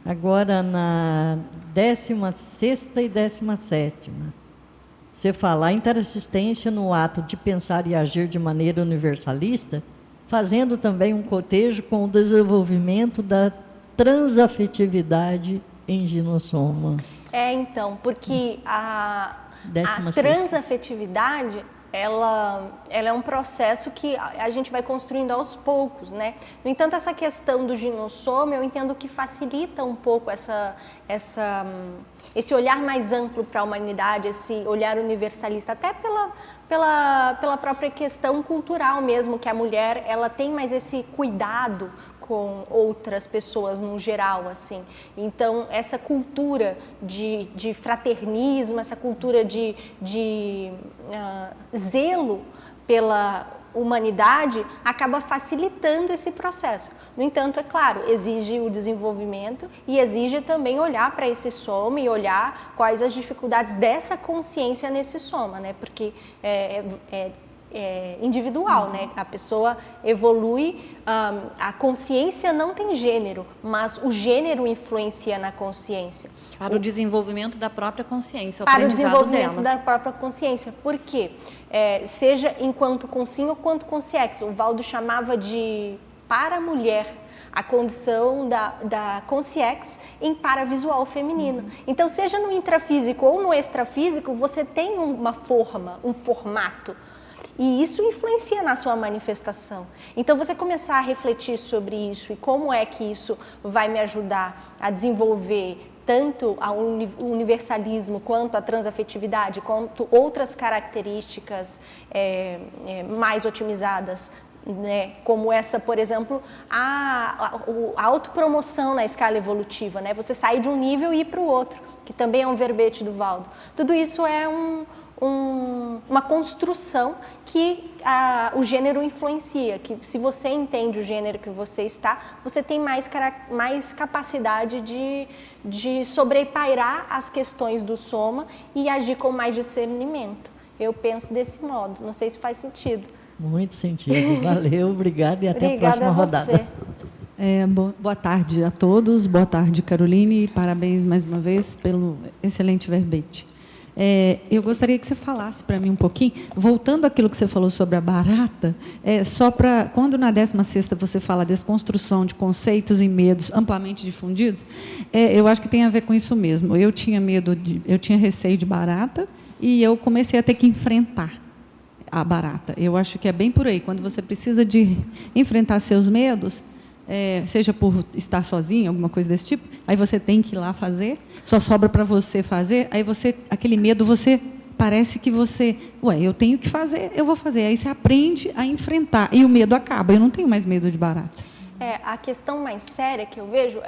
agora na 16ª e 17ª, você fala a interassistência no ato de pensar e agir de maneira universalista, fazendo também um cotejo com o desenvolvimento da transafetividade em ginossoma. Então, porque a 16ª. transafetividade, ela é um processo que a gente vai construindo aos poucos, né? No entanto, essa questão do ginossoma, eu entendo que facilita um pouco esse olhar mais amplo para a humanidade, esse olhar universalista, até pela própria questão cultural mesmo, que a mulher ela tem mais esse cuidado com outras pessoas no geral, assim. Então, essa cultura de fraternismo, essa cultura de zelo pela humanidade acaba facilitando esse processo. No entanto, é claro, exige o desenvolvimento e exige também olhar para esse soma e olhar quais as dificuldades dessa consciência nesse soma, né? Porque é individual, né? A pessoa evolui, a consciência não tem gênero, mas o gênero influencia na consciência. Para o desenvolvimento da própria consciência, para o desenvolvimento da própria consciência. Por quê? Seja enquanto consim ou quanto consciex. O Valdo chamava de para a mulher. a condição da consciência em paravisual feminino. Então, seja no intrafísico ou no extrafísico, você tem uma forma, um formato. E isso influencia na sua manifestação. Então, você começar a refletir sobre isso e como é que isso vai me ajudar a desenvolver tanto o universalismo, quanto a transafetividade, quanto outras características mais otimizadas, né? Como essa, por exemplo, a autopromoção na escala evolutiva, né? Você sair de um nível e ir para o outro, que também é um verbete do Waldo. Tudo isso é uma construção que o gênero influencia, que se você entende o gênero que você está, você tem mais capacidade de sobrepairar as questões do soma e agir com mais discernimento. Eu penso desse modo, não sei se faz sentido. Muito sentido, valeu, obrigado e até Obrigada a próxima rodada. Boa tarde a todos, boa tarde, Caroline, e parabéns mais uma vez pelo excelente verbete. Eu gostaria que você falasse para mim um pouquinho, voltando àquilo que você falou sobre a barata, só para, quando na 16ª você fala desconstrução de conceitos e medos amplamente difundidos, eu acho que tem a ver com isso mesmo. Eu tinha receio de barata e eu comecei a ter que enfrentar a barata. Eu acho que é bem por aí, quando você precisa de enfrentar seus medos, seja por estar sozinho, alguma coisa desse tipo, aí você tem que ir lá fazer, só sobra para você fazer, aí aquele medo, parece que eu tenho que fazer, eu vou fazer, aí você aprende a enfrentar, e o medo acaba, eu não tenho mais medo de barata. A questão mais séria que eu vejo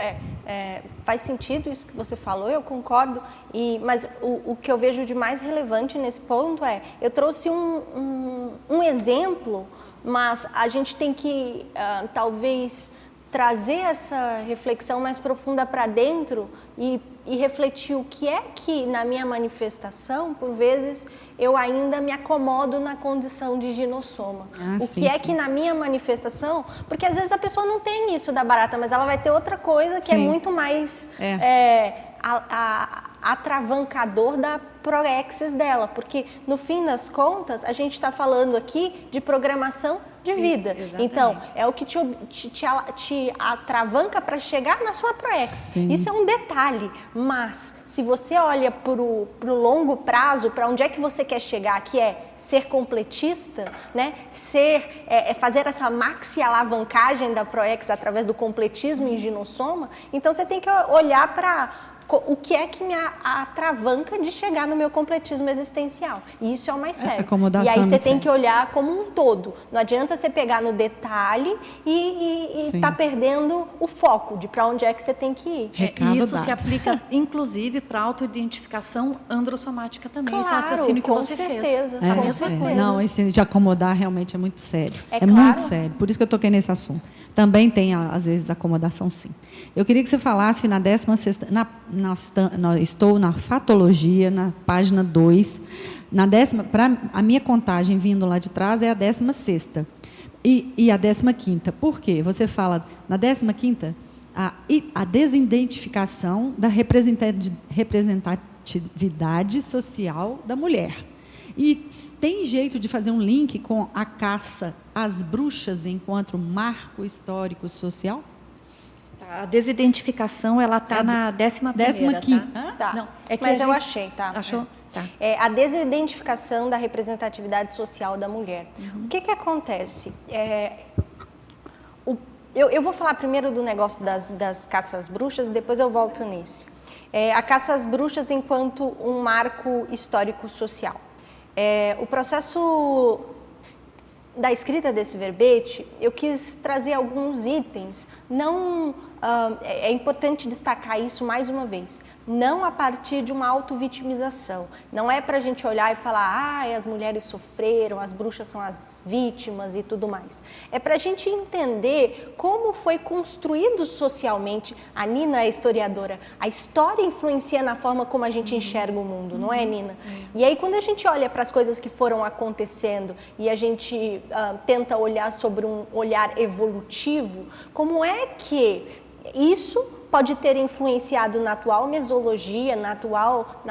faz sentido isso que você falou, eu concordo, mas o que eu vejo de mais relevante nesse ponto eu trouxe um exemplo, mas a gente tem que, talvez, trazer essa reflexão mais profunda para dentro e refletir o que é que, na minha manifestação, por vezes, eu ainda me acomodo na condição de ginossoma. Que na minha manifestação... Porque, às vezes, a pessoa não tem isso da barata, mas ela vai ter outra coisa que é muito mais atravancador da proexis dela. Porque, no fim das contas, a gente está falando aqui de programação de vida. Exatamente. Então, é o que te atravanca para chegar na sua proexis. Isso é um detalhe, mas se você olha para o longo prazo, para onde é que você quer chegar, que é ser completista, né? Fazer essa maxi alavancagem da proexis através do completismo em ginossoma, então você tem que olhar para o que é que me atravanca de chegar no meu completismo existencial. E isso é o mais sério. E aí você tem que olhar como um todo. Não adianta você pegar no detalhe e tá perdendo o foco de para onde é que você tem que ir. E isso se aplica, inclusive, para a autoidentificação androssomática também. Claro, esse raciocínio que com você certeza. fez. A mesma coisa. Não, esse de acomodar realmente é muito sério. Claro. Muito sério. Por isso que eu toquei nesse assunto. Também tem, às vezes, acomodação, sim. Eu queria que você falasse na 16ª... Estou na fatologia, na página 2. Para a minha contagem, vindo lá de trás, é a 16ª. E a 15ª. Por quê? Você fala, na 15ª, a desidentificação da representatividade social da mulher. E tem jeito de fazer um link com a caça às bruxas enquanto marco histórico social? A desidentificação, ela está na 15ª, tá? Não, mas eu achei, tá? Achou? Tá. A desidentificação da representatividade social da mulher. O que acontece? Eu vou falar primeiro do negócio das caças às bruxas, depois eu volto nesse. A caça às bruxas enquanto um marco histórico-social. O processo da escrita desse verbete, eu quis trazer alguns itens, é importante destacar isso mais uma vez, não a partir de uma autovitimização, não é para a gente olhar e falar, as mulheres sofreram, as bruxas são as vítimas e tudo mais, é para a gente entender como foi construído socialmente, a Nina é historiadora, a história influencia na forma como a gente enxerga o mundo, não é, Nina? E aí quando a gente olha para as coisas que foram acontecendo e a gente tenta olhar sobre um olhar evolutivo, como é que isso pode ter influenciado na atual mesologia, na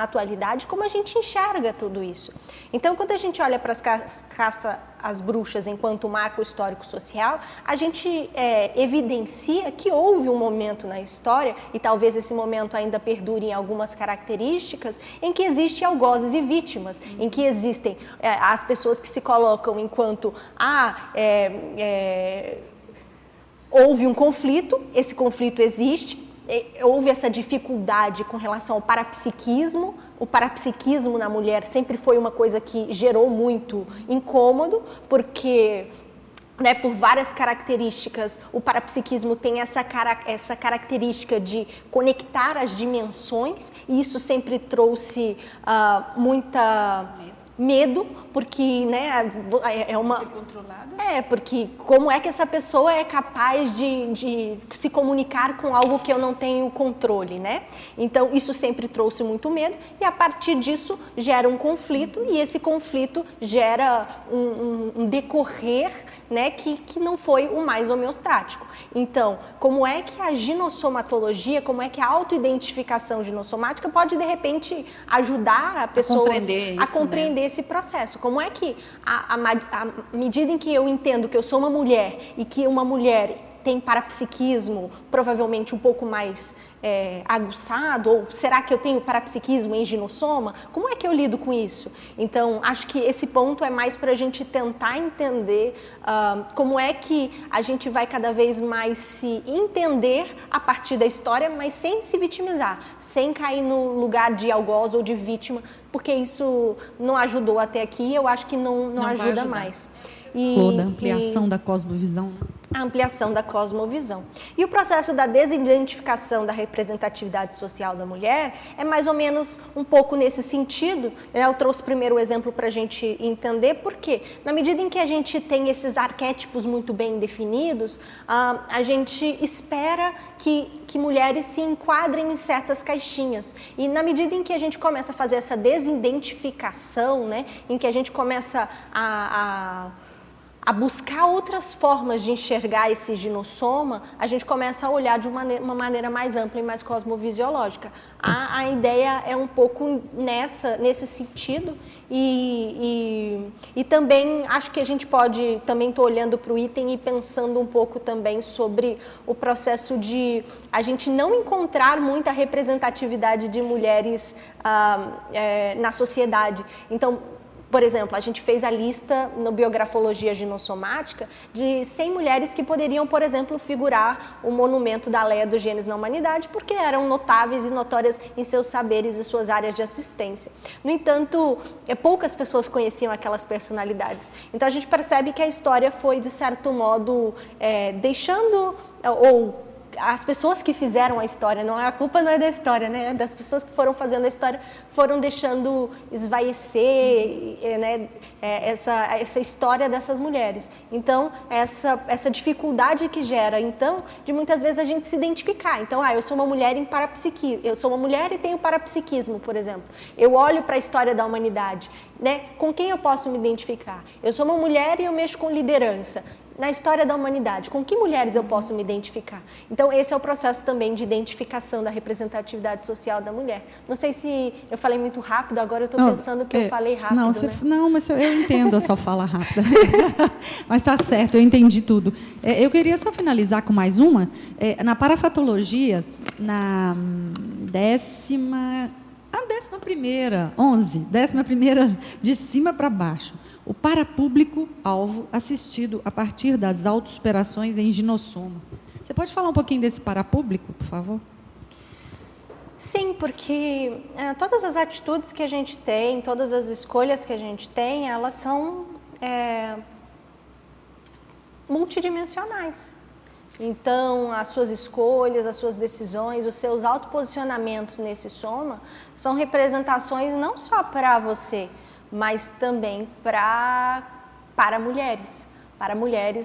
atualidade, como a gente enxerga tudo isso. Então, quando a gente olha para as caça às bruxas enquanto marco histórico social, a gente evidencia que houve um momento na história, e talvez esse momento ainda perdure em algumas características, em que existem algozes e vítimas, em que existem as pessoas que se colocam enquanto houve um conflito, esse conflito existe, houve essa dificuldade com relação ao parapsiquismo. O parapsiquismo na mulher sempre foi uma coisa que gerou muito incômodo, porque, né, por várias características, o parapsiquismo tem essa característica de conectar as dimensões, e isso sempre trouxe muita medo, porque, né, é uma... Ser controlada? Porque como é que essa pessoa é capaz de se comunicar com algo que eu não tenho controle, né? Então, isso sempre trouxe muito medo, e a partir disso gera um conflito, e esse conflito gera um decorrer, né, que não foi o mais homeostático. Então, como é que a ginossomatologia, como é que a autoidentificação ginossomática pode, de repente, ajudar a pessoas a compreender esse processo? Como é que, à medida em que eu entendo que eu sou uma mulher e que uma mulher tem parapsiquismo provavelmente um pouco mais aguçado, ou será que eu tenho parapsiquismo em ginossoma? Como é que eu lido com isso? Então, acho que esse ponto é mais para a gente tentar entender como é que a gente vai cada vez mais se entender a partir da história, mas sem se vitimizar, sem cair no lugar de algoz ou de vítima, porque isso não ajudou até aqui, eu acho que não ajuda mais. Toda a ampliação da cosmovisão. A ampliação da cosmovisão. E o processo da desidentificação da representatividade social da mulher é mais ou menos um pouco nesse sentido. Eu trouxe primeiro o exemplo para a gente entender por quê. Na medida em que a gente tem esses arquétipos muito bem definidos, a gente espera que mulheres se enquadrem em certas caixinhas. E na medida em que a gente começa a fazer essa desidentificação, né, em que a gente começa a buscar outras formas de enxergar esse ginossoma, a gente começa a olhar de uma maneira mais ampla e mais cosmovisiológica. A ideia é um pouco nesse sentido, e também acho que a gente pode, também estou olhando para o item e pensando um pouco também sobre o processo de a gente não encontrar muita representatividade de mulheres na sociedade. Então, por exemplo, a gente fez a lista no Biografologia Ginossomática de 100 mulheres que poderiam, por exemplo, figurar o monumento da Leia do Gênesis na Humanidade, porque eram notáveis e notórias em seus saberes e suas áreas de assistência. No entanto, poucas pessoas conheciam aquelas personalidades. Então, a gente percebe que a história foi, de certo modo, deixando ou as pessoas que fizeram a história, a culpa não é da história, né? Das pessoas que foram fazendo a história, foram deixando esvaecer, né, essa história dessas mulheres. Então, essa dificuldade que gera, então, de muitas vezes a gente se identificar. Então, eu sou uma mulher em parapsiquismo, eu sou uma mulher e tenho parapsiquismo, por exemplo. Eu olho para a história da humanidade, né? Com quem eu posso me identificar? Eu sou uma mulher e eu mexo com liderança. Na história da humanidade, com que mulheres eu posso me identificar? Então, esse é o processo também de identificação da representatividade social da mulher. Não sei se eu falei muito rápido, agora eu estou pensando que eu falei rápido. Não, mas eu entendo a sua fala rápida. Mas está certo, eu entendi tudo. Eu queria só finalizar com mais uma. Na parafatologia, na 11ª, de cima para baixo. O parapúblico-alvo assistido a partir das autossuperações em ginossoma. Você pode falar um pouquinho desse parapúblico, por favor? Sim, porque todas as atitudes que a gente tem, todas as escolhas que a gente tem, elas são multidimensionais. Então, as suas escolhas, as suas decisões, os seus autoposicionamentos nesse soma são representações não só para você, mas também para mulheres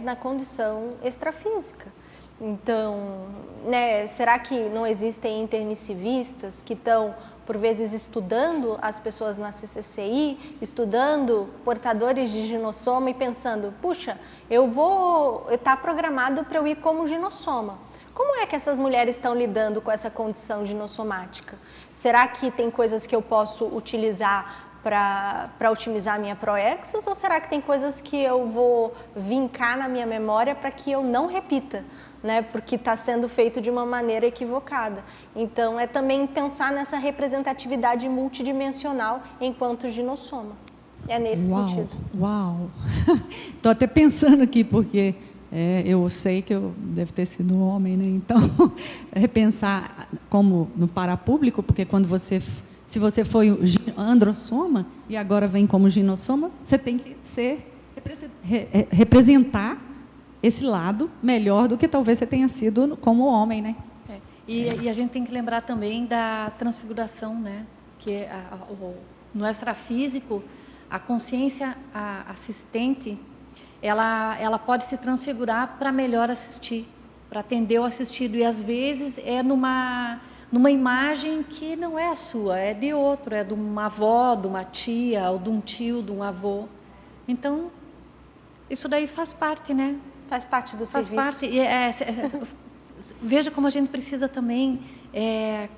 na condição extrafísica. Então, né, será que não existem intermissivistas que estão, por vezes, estudando as pessoas na CCCI, estudando portadores de ginossoma e pensando, puxa, eu vou estar programado para eu ir como ginossoma. Como é que essas mulheres estão lidando com essa condição ginossomática? Será que tem coisas que eu posso utilizar para otimizar a minha proexis, ou será que tem coisas que eu vou vincar na minha memória para que eu não repita, né? Porque está sendo feito de uma maneira equivocada. Então, é também pensar nessa representatividade multidimensional enquanto ginossoma. É nesse sentido. Uau! Estou até pensando aqui, porque eu sei que eu devo ter sido um homem, né? Então, repensar como no parapúblico, porque se você foi androssoma e agora vem como ginossoma, você tem que representar esse lado melhor do que talvez você tenha sido como homem, né? E a gente tem que lembrar também da transfiguração, né? Que no extrafísico, a consciência assistente, ela pode se transfigurar para melhor assistir, para atender o assistido, e às vezes é numa imagem que não é a sua, é de outro, é de uma avó, de uma tia, ou de um tio, de um avô. Então, isso daí faz parte, né? Faz parte do serviço. Faz parte. Veja como a gente precisa também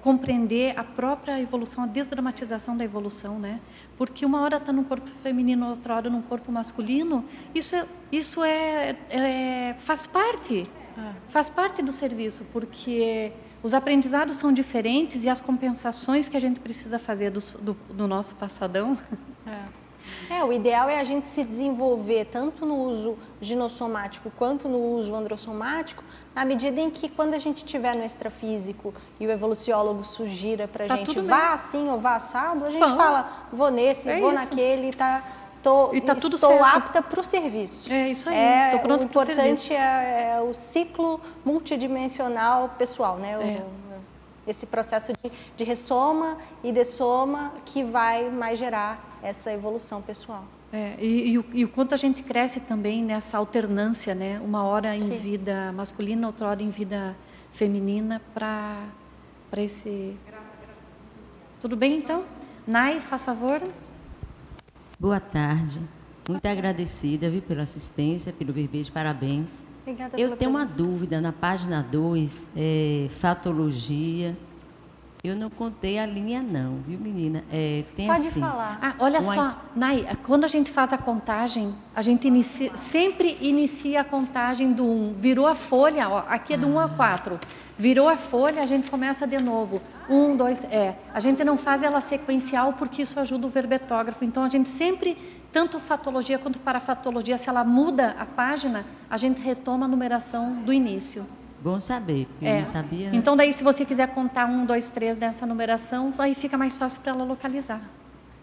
compreender a própria evolução, a desdramatização da evolução, né? Porque uma hora está no corpo feminino, outra hora no corpo masculino. Isso faz parte. Faz parte do serviço, porque os aprendizados são diferentes e as compensações que a gente precisa fazer do nosso passadão. O ideal é a gente se desenvolver tanto no uso ginossomático quanto no uso androssomático, na medida em que, quando a gente estiver no extrafísico e o evoluciólogo sugira para a gente vá assim ou vá assado, a gente fala, vou nesse, vou naquele, estou apta para o serviço. É isso aí, estou pronto para o serviço. O importante é o ciclo multidimensional pessoal, né? Esse processo de ressoma e dessoma que vai mais gerar essa evolução pessoal. E o quanto a gente cresce também nessa alternância, né? Uma hora em vida masculina, outra hora em vida feminina, para esse... Tudo bem, então? Nai, faz favor. Boa tarde. Muito agradecida, viu, pela assistência, pelo verbete, parabéns. Obrigada Eu tenho uma dúvida, na página 2, fatologia. Eu não contei a linha não, viu, menina? Tem Pode assim, falar. Olha só, Nai, quando a gente faz a contagem, a gente sempre inicia a contagem do 1. Virou a folha, ó, aqui é do 1 a 4. Virou a folha, a gente começa de novo. 1, 2, A gente não faz ela sequencial porque isso ajuda o verbetógrafo. Então, a gente sempre, tanto fatologia quanto parafatologia, se ela muda a página, a gente retoma a numeração do início. Bom saber, porque eu não sabia. Então, daí, se você quiser contar 1, 2, 3 dessa numeração, aí fica mais fácil para ela localizar.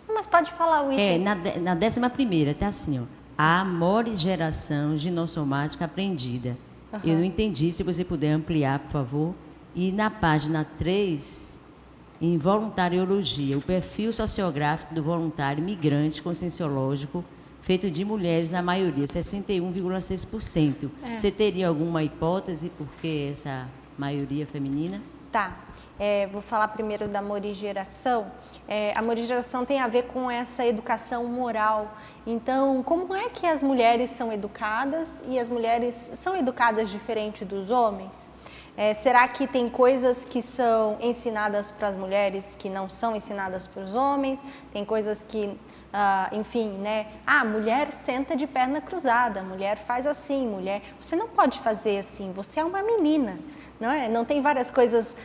Mas pode falar o item. Na 11ª, tá assim, ó. A morigeração ginossomática aprendida. Eu não entendi, se você puder ampliar, por favor. E na página 3, em voluntariologia, o perfil sociográfico do voluntário migrante conscienciológico, feito de mulheres, na maioria, 61,6%. Você teria alguma hipótese por que essa maioria feminina? Tá. Vou falar primeiro da morigeração. A morigeração tem a ver com essa educação moral. Então, como é que as mulheres são educadas e as mulheres são educadas diferente dos homens? Será que tem coisas que são ensinadas para as mulheres que não são ensinadas para os homens? Tem coisas que, enfim, né? Mulher senta de perna cruzada, mulher faz assim, mulher... Você não pode fazer assim, você é uma menina, não é? Não tem várias coisas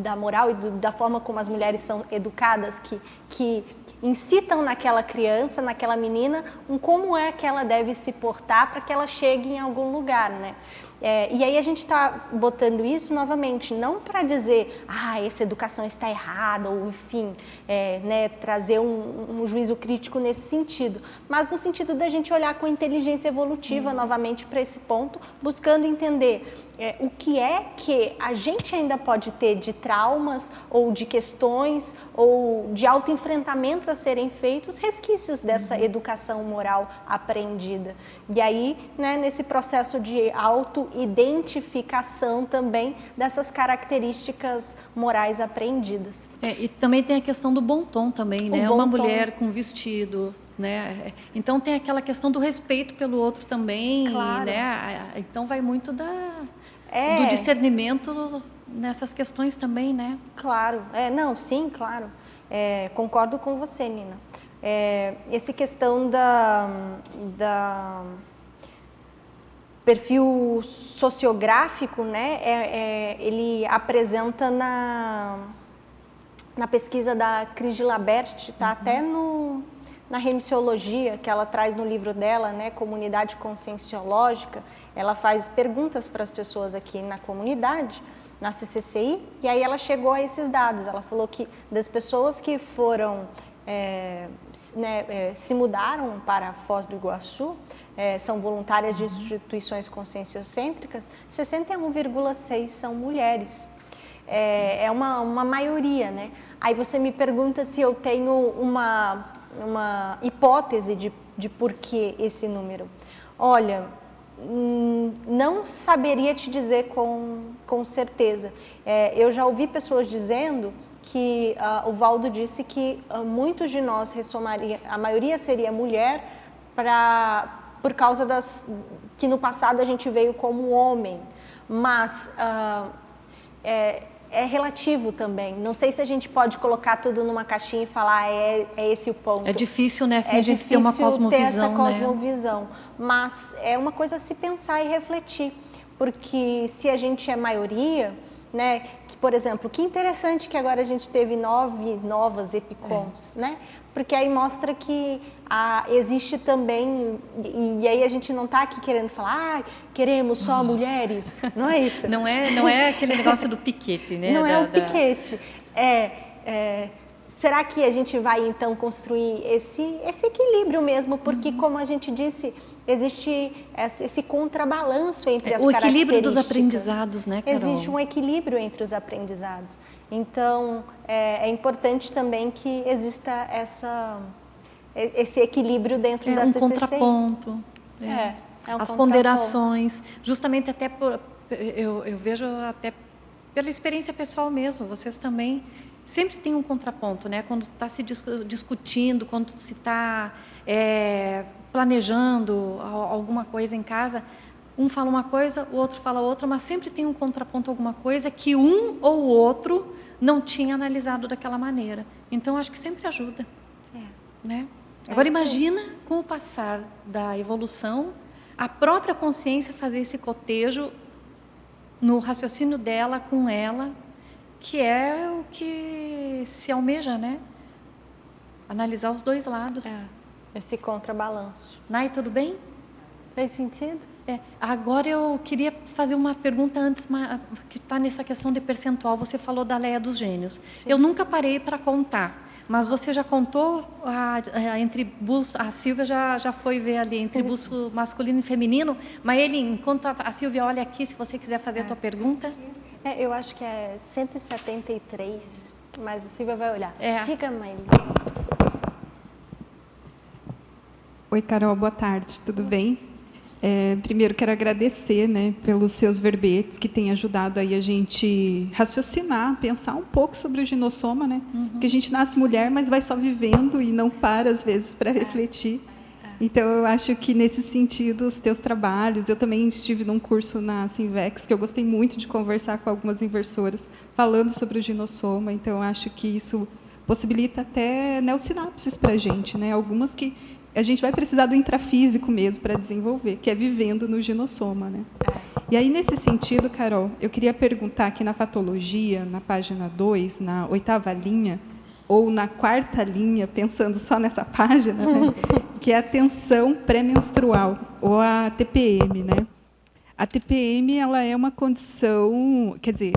da moral e da forma como as mulheres são educadas que incitam naquela criança, naquela menina, como é que ela deve se portar para que ela chegue em algum lugar, né? E aí a gente está botando isso novamente, não para dizer, essa educação está errada, ou enfim, né, trazer um juízo crítico nesse sentido, mas no sentido da gente olhar com inteligência evolutiva novamente para esse ponto, buscando entender o que é que a gente ainda pode ter de traumas ou de questões ou de autoenfrentamentos a serem feitos, resquícios dessa educação moral aprendida. E aí, né, nesse processo de autoidentificação também dessas características morais aprendidas. E também tem a questão do bom tom também, né? Uma mulher com vestido, né? Então tem aquela questão do respeito pelo outro também, claro. Né? Então vai muito da... do discernimento nessas questões também, né? Claro, não, sim, claro. Concordo com você, Nina. Essa questão da perfil sociográfico, né, ele apresenta na pesquisa da Cris Gilabert, está até na remissiologia, que ela traz no livro dela, né, Comunidade Conscienciológica. Ela faz perguntas para as pessoas aqui na comunidade, na CCCI, e aí ela chegou a esses dados. Ela falou que das pessoas que foram, se mudaram para Foz do Iguaçu, são voluntárias de instituições conscienciocêntricas, 61,6% são mulheres. É uma maioria, né? Aí você me pergunta se eu tenho uma hipótese de por que esse número. Olha, não saberia te dizer com certeza. Eu já ouvi pessoas dizendo que o Valdo disse que muitos de nós ressomaria, a maioria seria mulher, por causa que no passado a gente veio como homem, mas é relativo também. Não sei se a gente pode colocar tudo numa caixinha e falar é esse o ponto. É difícil, né? Assim, a gente ter uma cosmovisão, ter essa cosmovisão, mas é uma coisa a se pensar e refletir, porque se a gente é maioria, né? Que, por exemplo, que interessante que agora a gente teve 9 novas EPICOMs, né? Porque aí mostra que existe também, e aí a gente não está aqui querendo falar, queremos só mulheres, não é isso? Não é aquele negócio do piquete, né? Não é o piquete. Será que a gente vai então construir esse equilíbrio mesmo? Porque, como a gente disse, existe esse contrabalanço entre as características. O equilíbrio dos aprendizados, né, Carol? Existe um equilíbrio entre os aprendizados. Então, é importante também que exista esse equilíbrio dentro da CCCI. Contraponto. As ponderações, justamente até eu vejo até pela experiência pessoal mesmo, vocês também sempre tem um contraponto, né? Quando está se discutindo, quando se está planejando alguma coisa em casa, um fala uma coisa, o outro fala outra, mas sempre tem um contraponto, alguma coisa que um ou o outro não tinha analisado daquela maneira. Então, acho que sempre ajuda. Né? Agora, imagina, com o passar da evolução, a própria consciência fazer esse cotejo no raciocínio dela com ela, que é o que se almeja, né? Analisar os dois lados. Esse contrabalanço. Nai, tudo bem? Fez sentido? Agora eu queria fazer uma pergunta antes, que está nessa questão de percentual. Você falou da Leia dos Gênios. Sim. Eu nunca parei para contar, mas você já contou entre busto, a Silvia já foi ver ali, entre busto masculino e feminino, mas enquanto a Silvia olha aqui, se você quiser fazer a tua pergunta. Eu acho que é 173, mas a Silvia vai olhar. Diga, mãe. Oi, Carol, boa tarde, tudo bem? Primeiro, quero agradecer, né, pelos seus verbetes que têm ajudado aí a gente raciocinar, pensar um pouco sobre o ginossoma, né? Porque a gente nasce mulher, mas vai só vivendo e não para, às vezes, para refletir. Então, eu acho que, nesse sentido, os teus trabalhos... Eu também estive num curso na Sinvex, que eu gostei muito de conversar com algumas inversoras, falando sobre o ginossoma. Então, eu acho que isso possibilita até neossinapses para a gente, né? Algumas que a gente vai precisar do intrafísico mesmo para desenvolver, que é vivendo no ginossoma, né? E aí, nesse sentido, Carol, eu queria perguntar aqui na fatologia, na página 2, na 8ª linha, ou na 4ª linha, pensando só nessa página, né? Que é a tensão pré-menstrual, ou a TPM, né? A TPM, ela é uma condição, quer dizer,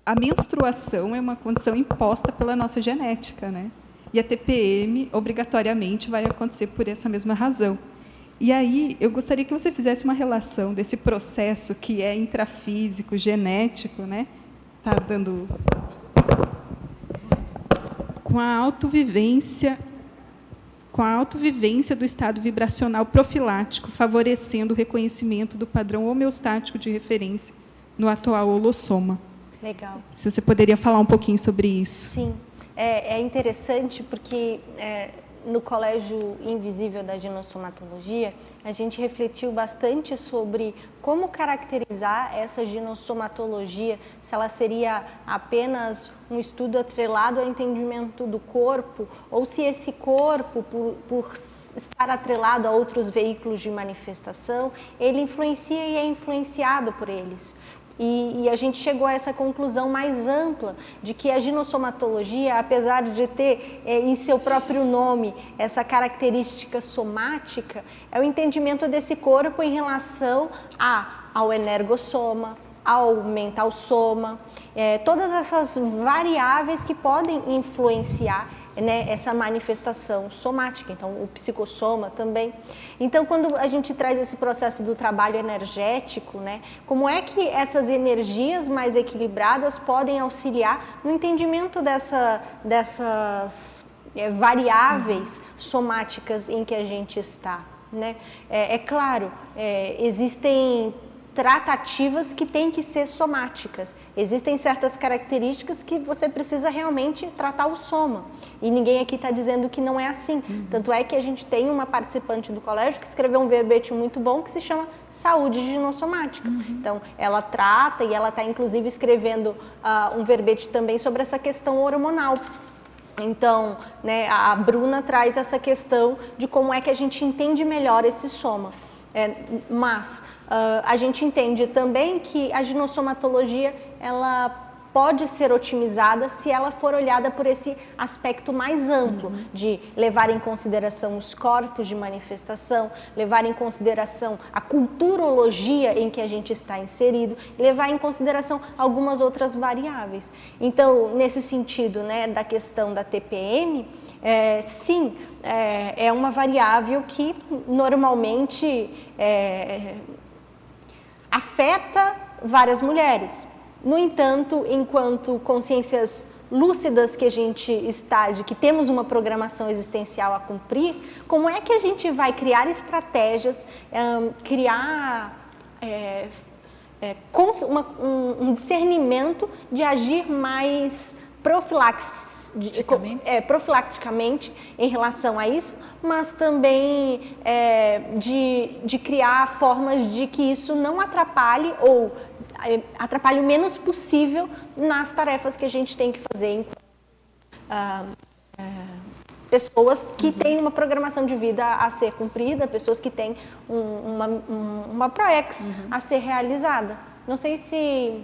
a menstruação é uma condição imposta pela nossa genética, né? E a TPM, obrigatoriamente, vai acontecer por essa mesma razão. E aí, eu gostaria que você fizesse uma relação desse processo que é intrafísico, genético, né? Tá dando... com a autovivência do estado vibracional profilático, favorecendo o reconhecimento do padrão homeostático de referência no atual holossoma. Legal. Se você poderia falar um pouquinho sobre isso. Sim. É interessante porque no Colégio Invisível da Ginossomatologia, a gente refletiu bastante sobre como caracterizar essa ginossomatologia, se ela seria apenas um estudo atrelado ao entendimento do corpo, ou se esse corpo, por estar atrelado a outros veículos de manifestação, ele influencia e é influenciado por eles. E a gente chegou a essa conclusão mais ampla de que a ginossomatologia, apesar de ter em seu próprio nome essa característica somática, é o entendimento desse corpo em relação ao energossoma, ao mental soma, todas essas variáveis que podem influenciar, né, essa manifestação somática, então o psicossoma também. Então, quando a gente traz esse processo do trabalho energético, né, como é que essas energias mais equilibradas podem auxiliar no entendimento dessas variáveis somáticas em que a gente está, né? É claro, existem tratativas que têm que ser somáticas. Existem certas características que você precisa realmente tratar o soma. E ninguém aqui está dizendo que não é assim. Tanto é que a gente tem uma participante do colégio que escreveu um verbete muito bom que se chama Saúde Ginossomática. Então, ela trata e ela está inclusive escrevendo um verbete também sobre essa questão hormonal. Então, né, a Bruna traz essa questão de como é que a gente entende melhor esse soma. Mas a gente entende também que a ginossomatologia ela pode ser otimizada se ela for olhada por esse aspecto mais amplo, de levar em consideração os corpos de manifestação, levar em consideração a culturologia em que a gente está inserido, levar em consideração algumas outras variáveis. Então, nesse sentido, né, da questão da TPM, sim, é uma variável que normalmente afeta várias mulheres. No entanto, enquanto consciências lúcidas que a gente está, de que temos uma programação existencial a cumprir, como é que a gente vai criar estratégias, criar um discernimento de agir mais profilacticamente em relação a isso, mas também de criar formas de que isso não atrapalhe ou atrapalhe o menos possível nas tarefas que a gente tem que fazer enquanto pessoas que têm uma programação de vida a ser cumprida, pessoas que têm uma ProEx a ser realizada. Não sei se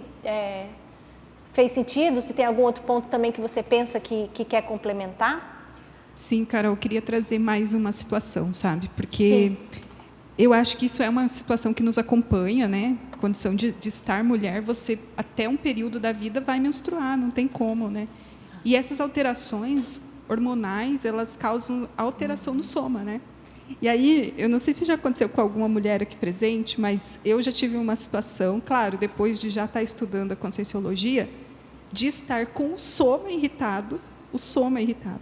fez sentido, se tem algum outro ponto também que você pensa que quer complementar? Sim, Carol, eu queria trazer mais uma situação, sabe? Porque eu acho que isso é uma situação que nos acompanha, né? A condição de estar mulher, você até um período da vida vai menstruar, não tem como, né? E essas alterações hormonais, elas causam alteração no soma, né? E aí, eu não sei se já aconteceu com alguma mulher aqui presente, mas eu já tive uma situação, claro, depois de já estar estudando a conscienciologia, de estar com o soma irritado,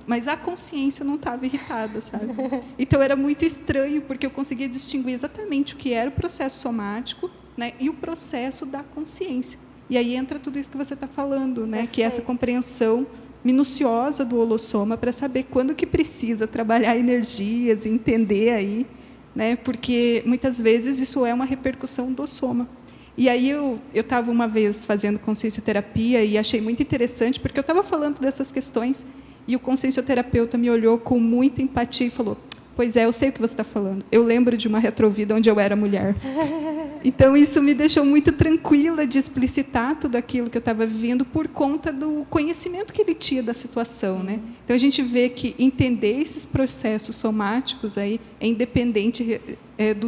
mas a consciência não estava irritada, sabe? Então, era muito estranho, porque eu conseguia distinguir exatamente o que era o processo somático, né, e o processo da consciência. E aí entra tudo isso que você está falando, né, que é essa compreensão minuciosa do holossoma para saber quando que precisa trabalhar energias, entender aí, né, porque muitas vezes isso é uma repercussão do soma. E aí eu estava uma vez fazendo consciencioterapia e achei muito interessante, porque eu estava falando dessas questões e o consciencioterapeuta me olhou com muita empatia e falou: pois é, eu sei o que você está falando. Eu lembro de uma retrovida onde eu era mulher. Então, isso me deixou muito tranquila de explicitar tudo aquilo que eu estava vivendo por conta do conhecimento que ele tinha da situação, né? Então, a gente vê que entender esses processos somáticos aí é independente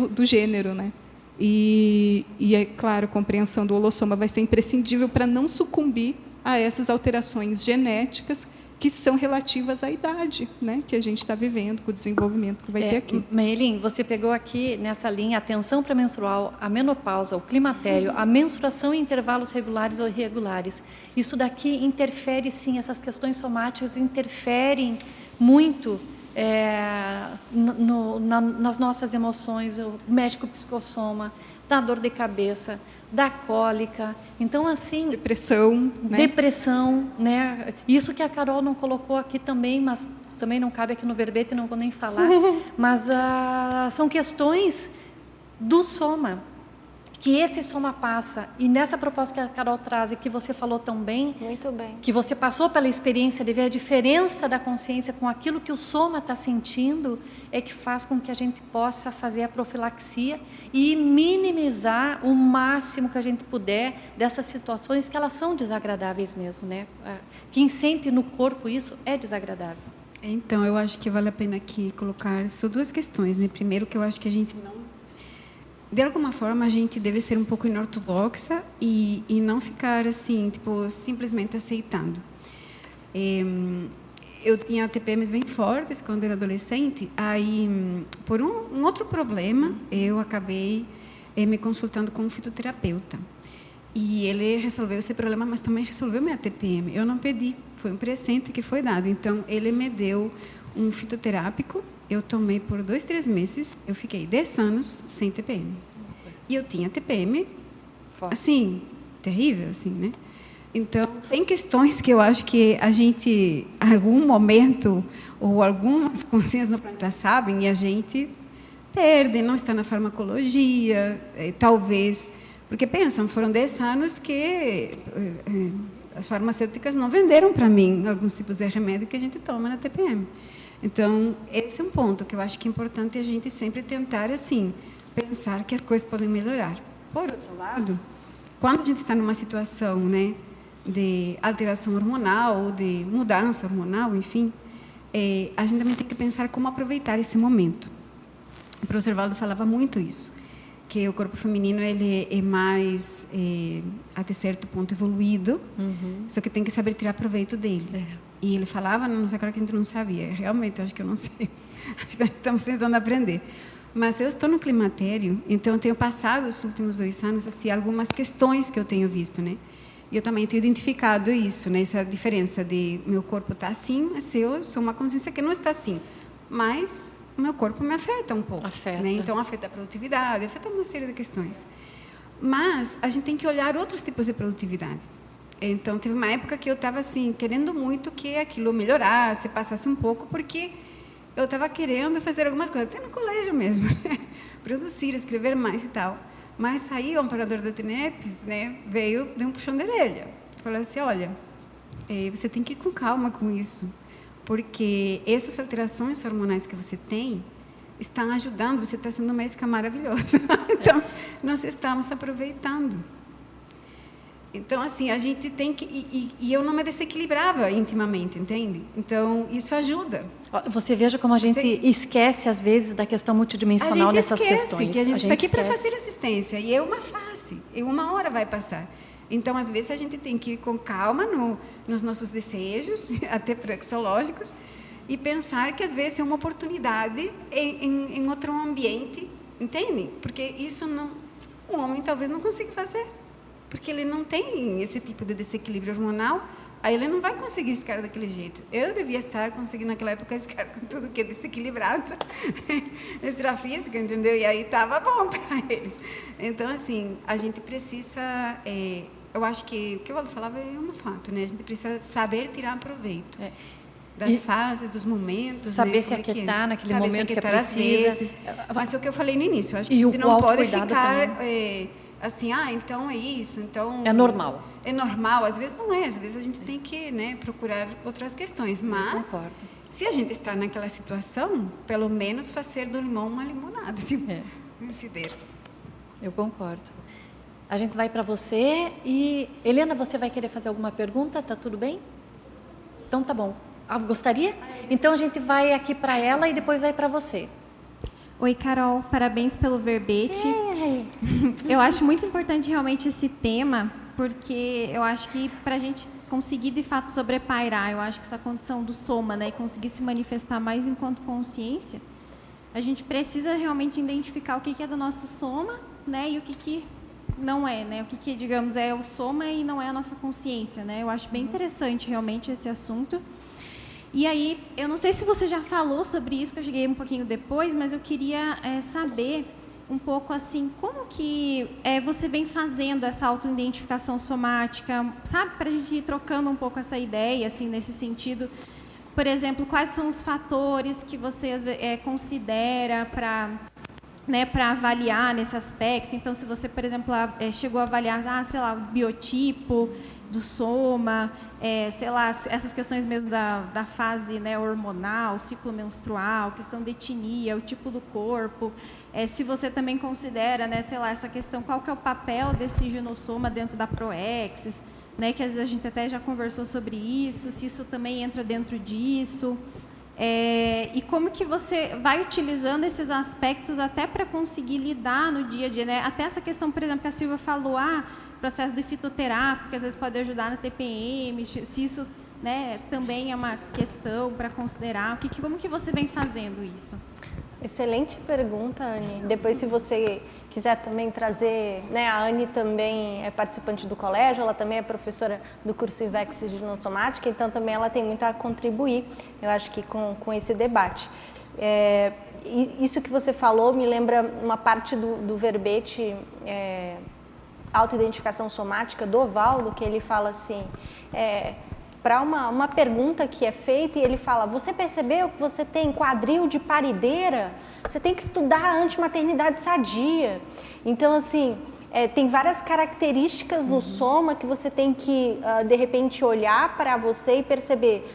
do gênero, né? E é claro, a compreensão do holossoma vai ser imprescindível para não sucumbir a essas alterações genéticas que são relativas à idade, né, que a gente está vivendo, com o desenvolvimento que vai ter aqui. Meilin, você pegou aqui nessa linha a tensão pré-menstrual, a menopausa, o climatério, a menstruação em intervalos regulares ou irregulares. Isso daqui interfere, sim, essas questões somáticas interferem muito nas nossas emoções, o médico psicossoma, da dor de cabeça, da cólica. Então, assim... Depressão, né? Isso que a Carol não colocou aqui também, mas também não cabe aqui no verbete, não vou nem falar, mas são questões do soma, que esse soma passa. E nessa proposta que a Carol traz e que você falou tão bem, Muito bem. que você passou pela experiência de ver a diferença da consciência com aquilo que o soma está sentindo, é que faz com que a gente possa fazer a profilaxia e minimizar o máximo que a gente puder dessas situações que elas são desagradáveis mesmo, né? Quem sente no corpo isso é desagradável. Então, eu acho que vale a pena aqui colocar só duas questões, né? Primeiro, que eu acho que a gente não... De alguma forma, a gente deve ser um pouco inortodoxa e não ficar, assim, tipo, simplesmente aceitando. Eu tinha TPMs bem fortes quando era adolescente, aí, por um outro problema, eu acabei me consultando com um fitoterapeuta. E ele resolveu esse problema, mas também resolveu minha TPM. Eu não pedi, foi um presente que foi dado. Então, ele me deu um fitoterápico, eu tomei por 2, 3 meses, eu fiquei 10 anos sem TPM. E eu tinha TPM, assim, terrível, assim, né? Então, tem questões que eu acho que a gente, em algum momento, ou algumas consciências no planeta sabem, e a gente perde, não está na farmacologia, talvez... Porque, pensam, foram 10 anos que as farmacêuticas não venderam para mim alguns tipos de remédio que a gente toma na TPM. Então, esse é um ponto que eu acho que é importante a gente sempre tentar, assim, pensar que as coisas podem melhorar. Por outro lado, quando a gente está numa situação, né, de alteração hormonal, ou de mudança hormonal, enfim, a gente também tem que pensar como aproveitar esse momento. O professor Valdo falava muito isso, que o corpo feminino ele é mais, até certo ponto, evoluído, só que tem que saber tirar proveito dele. E ele falava, não sei, claro que a gente não sabia, realmente, eu acho que eu não sei, estamos tentando aprender. Mas eu estou no climatério, então eu tenho passado os últimos 2 anos, assim, algumas questões que eu tenho visto, né? E eu também tenho identificado isso, né? Essa diferença de meu corpo está assim, mas eu sou uma consciência que não está assim, mas o meu corpo me afeta um pouco. Afeta. Né? Então, afeta a produtividade, afeta uma série de questões. Mas a gente tem que olhar outros tipos de produtividade. Então, teve uma época que eu estava, assim, querendo muito que aquilo melhorasse, passasse um pouco, porque eu estava querendo fazer algumas coisas, até no colégio mesmo, né? Produzir, escrever mais e tal. Mas aí o amparador da TENEPS, né, veio, deu um puxão de orelha. Falou assim, olha, você tem que ir com calma com isso, porque essas alterações hormonais que você tem estão ajudando, você está sendo uma isca maravilhosa. Então, nós estamos aproveitando. Então, assim, a gente tem que... E eu não me desequilibrava intimamente, entende? Então, isso ajuda. Você veja como a gente esquece, às vezes, da questão multidimensional dessas questões. Que a gente está aqui para fazer assistência. E é uma fase, e uma hora vai passar. Então, às vezes, a gente tem que ir com calma nos nossos desejos, até proexológicos, e pensar que, às vezes, é uma oportunidade em outro ambiente, entende? Porque isso não, um homem talvez não consiga fazer. Porque ele não tem esse tipo de desequilíbrio hormonal, aí ele não vai conseguir escar daquele jeito. Eu devia estar conseguindo, naquela época, escar com tudo que é desequilibrado, extrafísica, entendeu? E aí estava bom para eles. Então, assim, a gente precisa... eu acho que o que o Valdo falava é um fato, né? A gente precisa saber tirar proveito das fases, dos momentos. Saber, né, se aquietar naquele momento que precisa. Às vezes. Mas é o que eu falei no início, eu acho que a gente não pode ficar... assim, então é isso, então... É normal. É normal, às vezes não é, às vezes a gente tem que, né, procurar outras questões, mas se a gente está naquela situação, pelo menos fazer do limão uma limonada, tipo, Eu concordo. A gente vai para você e... Helena, você vai querer fazer alguma pergunta? Tá tudo bem? Então tá bom. Gostaria? Então a gente vai aqui para ela e depois vai para você. Oi, Carol, parabéns pelo verbete. Eu acho muito importante realmente esse tema, porque eu acho que para a gente conseguir de fato sobrepairar, eu acho que essa condição do soma, né, e conseguir se manifestar mais enquanto consciência, a gente precisa realmente identificar o que é do nosso soma, né, e o que não é, né, o que digamos é o soma e não é a nossa consciência, né. Eu acho bem interessante realmente esse assunto. E aí, eu não sei se você já falou sobre isso, que eu cheguei um pouquinho depois, mas eu queria saber um pouco assim, como que você vem fazendo essa autoidentificação somática, sabe, para a gente ir trocando um pouco essa ideia, assim, nesse sentido, por exemplo, quais são os fatores que você considera para, né, para avaliar nesse aspecto. Então, se você, por exemplo, chegou a avaliar, sei lá, o biotipo do soma, sei lá, essas questões mesmo da fase, né, hormonal, ciclo menstrual, questão de etnia, o tipo do corpo, se você também considera, né, sei lá, essa questão, qual que é o papel desse ginossoma dentro da proexis, né, que às vezes a gente até já conversou sobre isso, se isso também entra dentro disso, e como que você vai utilizando esses aspectos até para conseguir lidar no dia a dia, né? Até essa questão, por exemplo, que a Silvia falou, processo de fitoterápico, que às vezes pode ajudar na TPM, se isso, né, também é uma questão para considerar, como que você vem fazendo isso? Excelente pergunta, Anne. Depois, se você quiser também trazer, né, a Anne também é participante do colégio, ela também é professora do curso IVEX de ginossomática, então também ela tem muito a contribuir, eu acho que com esse debate. Isso que você falou me lembra uma parte do verbete autoidentificação somática do Valdo, que ele fala assim, para uma pergunta que é feita, e ele fala, você percebeu que você tem quadril de parideira? Você tem que estudar a antimaternidade sadia. Então, assim, tem várias características no soma que você tem que, de repente, olhar para você e perceber,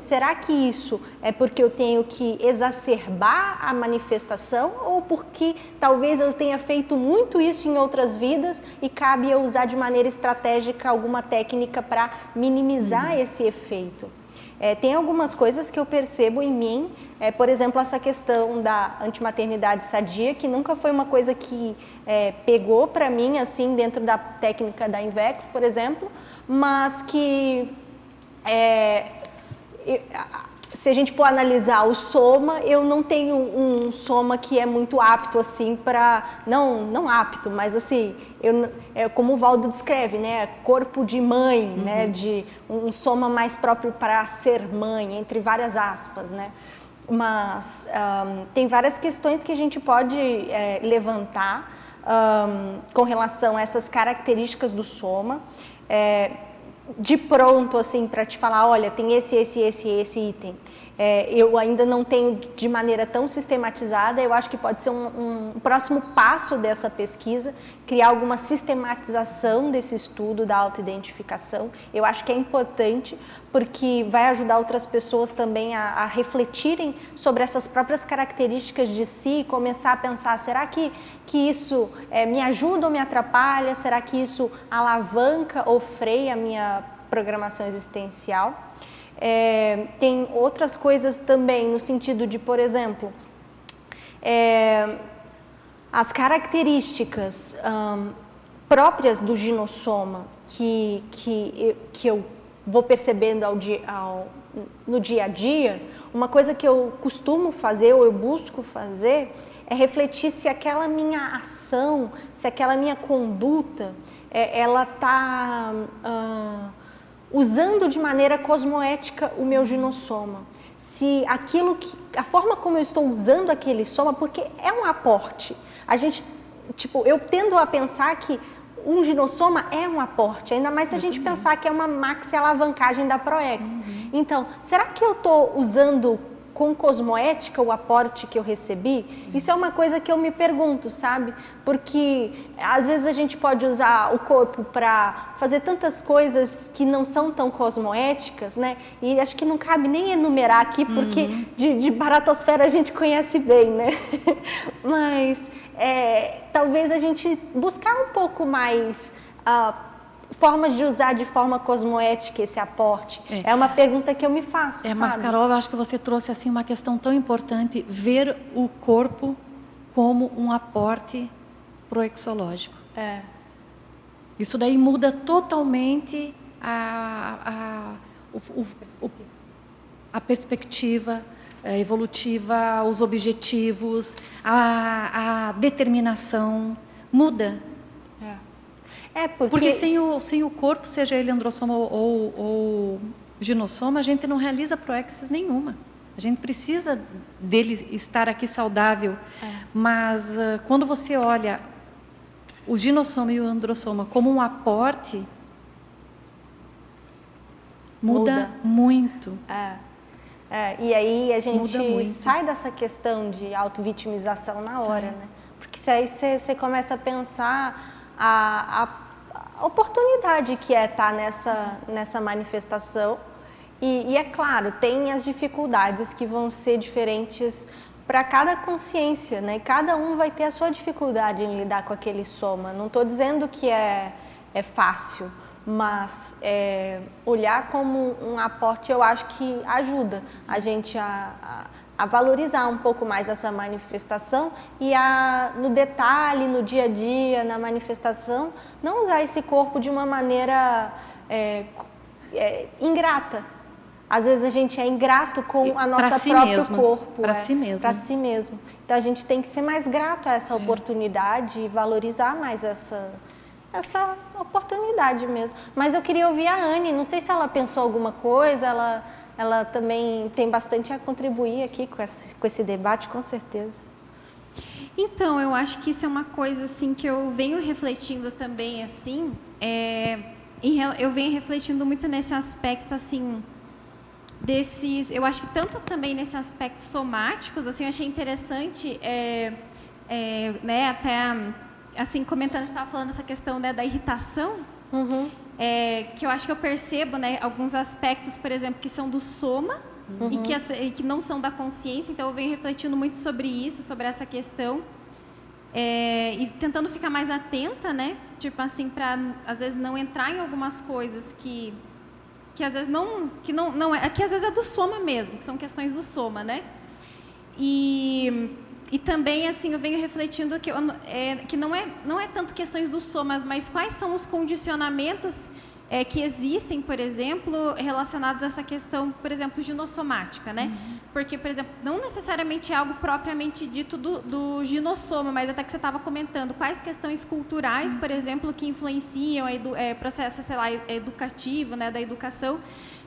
será que isso é porque eu tenho que exacerbar a manifestação ou porque talvez eu tenha feito muito isso em outras vidas e cabe eu usar de maneira estratégica alguma técnica para minimizar esse efeito? Tem algumas coisas que eu percebo em mim, por exemplo, essa questão da antimaternidade sadia, que nunca foi uma coisa que pegou para mim, assim, dentro da técnica da INVEX, por exemplo, mas que, se a gente for analisar o soma, eu não tenho um soma que é muito apto, assim, para... Não apto, mas, assim, como o Valdo descreve, né? Corpo de mãe, né? De um soma mais próprio para ser mãe, entre várias aspas, né? Mas tem várias questões que a gente pode levantar com relação a essas características do soma. De pronto, assim, para te falar, olha, tem esse item. Eu ainda não tenho de maneira tão sistematizada, eu acho que pode ser um próximo passo dessa pesquisa, criar alguma sistematização desse estudo da autoidentificação. Eu acho que é importante, porque vai ajudar outras pessoas também a refletirem sobre essas próprias características de si e começar a pensar, será que isso me ajuda ou me atrapalha? Será que isso alavanca ou freia a minha programação existencial? Tem outras coisas também, no sentido de, por exemplo, as características próprias do ginossoma que eu vou percebendo no dia a dia. Uma coisa que eu costumo fazer, ou eu busco fazer, é refletir se aquela minha ação, se aquela minha conduta, ela está usando de maneira cosmoética o meu ginossoma. Se a forma como eu estou usando aquele soma, porque é um aporte. Eu tendo a pensar que um ginossoma é um aporte, ainda mais se a gente pensar que é uma maxi-alavancagem da proex. Então, será que eu estou usando com cosmoética o aporte que eu recebi? Isso é uma coisa que eu me pergunto, sabe? Porque às vezes a gente pode usar o corpo para fazer tantas coisas que não são tão cosmoéticas, né? E acho que não cabe nem enumerar aqui, porque de baratosfera a gente conhece bem, né? Mas talvez a gente buscar um pouco mais formas de usar de forma cosmoética esse aporte. É uma pergunta que eu me faço, sabe? Mas, Carol, eu acho que você trouxe assim uma questão tão importante, ver o corpo como um aporte proexológico. Isso daí muda totalmente a perspectiva evolutiva, os objetivos, a determinação muda. Porque sem o corpo, seja ele androssoma ou ginossoma, a gente não realiza proexis nenhuma. A gente precisa dele estar aqui saudável. Mas quando você olha o ginossoma e o androssoma como um aporte, muda muito. E aí a gente Muda muito. sai dessa questão de auto-vitimização na hora, né? Porque aí você começa a pensar a oportunidade que é estar nessa manifestação. E é claro, tem as dificuldades que vão ser diferentes para cada consciência, né? Cada um vai ter a sua dificuldade em lidar com aquele soma. Não estou dizendo que é fácil, mas olhar como um aporte, eu acho que ajuda a gente a valorizar um pouco mais essa manifestação e no detalhe, no dia a dia, na manifestação, não usar esse corpo de uma maneira ingrata. Às vezes a gente é ingrato com a nossa próprio corpo. Para si mesmo. Para si mesmo. Então a gente tem que ser mais grato a essa oportunidade e valorizar mais essa oportunidade mesmo. Mas eu queria ouvir a Anne, não sei se ela pensou alguma coisa, ela também tem bastante a contribuir aqui com esse debate, com certeza. Então, eu acho que isso é uma coisa assim que eu venho refletindo também, assim, eu venho refletindo muito nesse aspecto, assim, eu acho que tanto também nesse aspecto somáticos, assim, eu achei interessante, né, até, assim, comentando, a gente estava falando essa questão, né, da irritação, que eu acho que eu percebo, né, alguns aspectos, por exemplo, que são do soma e que não são da consciência, então eu venho refletindo muito sobre isso, sobre essa questão, e tentando ficar mais atenta, né, tipo assim, para às vezes não entrar em algumas coisas que às vezes que às vezes é do soma mesmo, que são questões do soma, né? E também, assim, eu venho refletindo que não é tanto questões do somas, mas quais são os condicionamentos que existem, por exemplo, relacionados a essa questão, por exemplo, ginossomática, né? Porque, por exemplo, não necessariamente é algo propriamente dito do ginossoma, mas até que você estava comentando, quais questões culturais, por exemplo, que influenciam o processo, sei lá, educativo, né, da educação,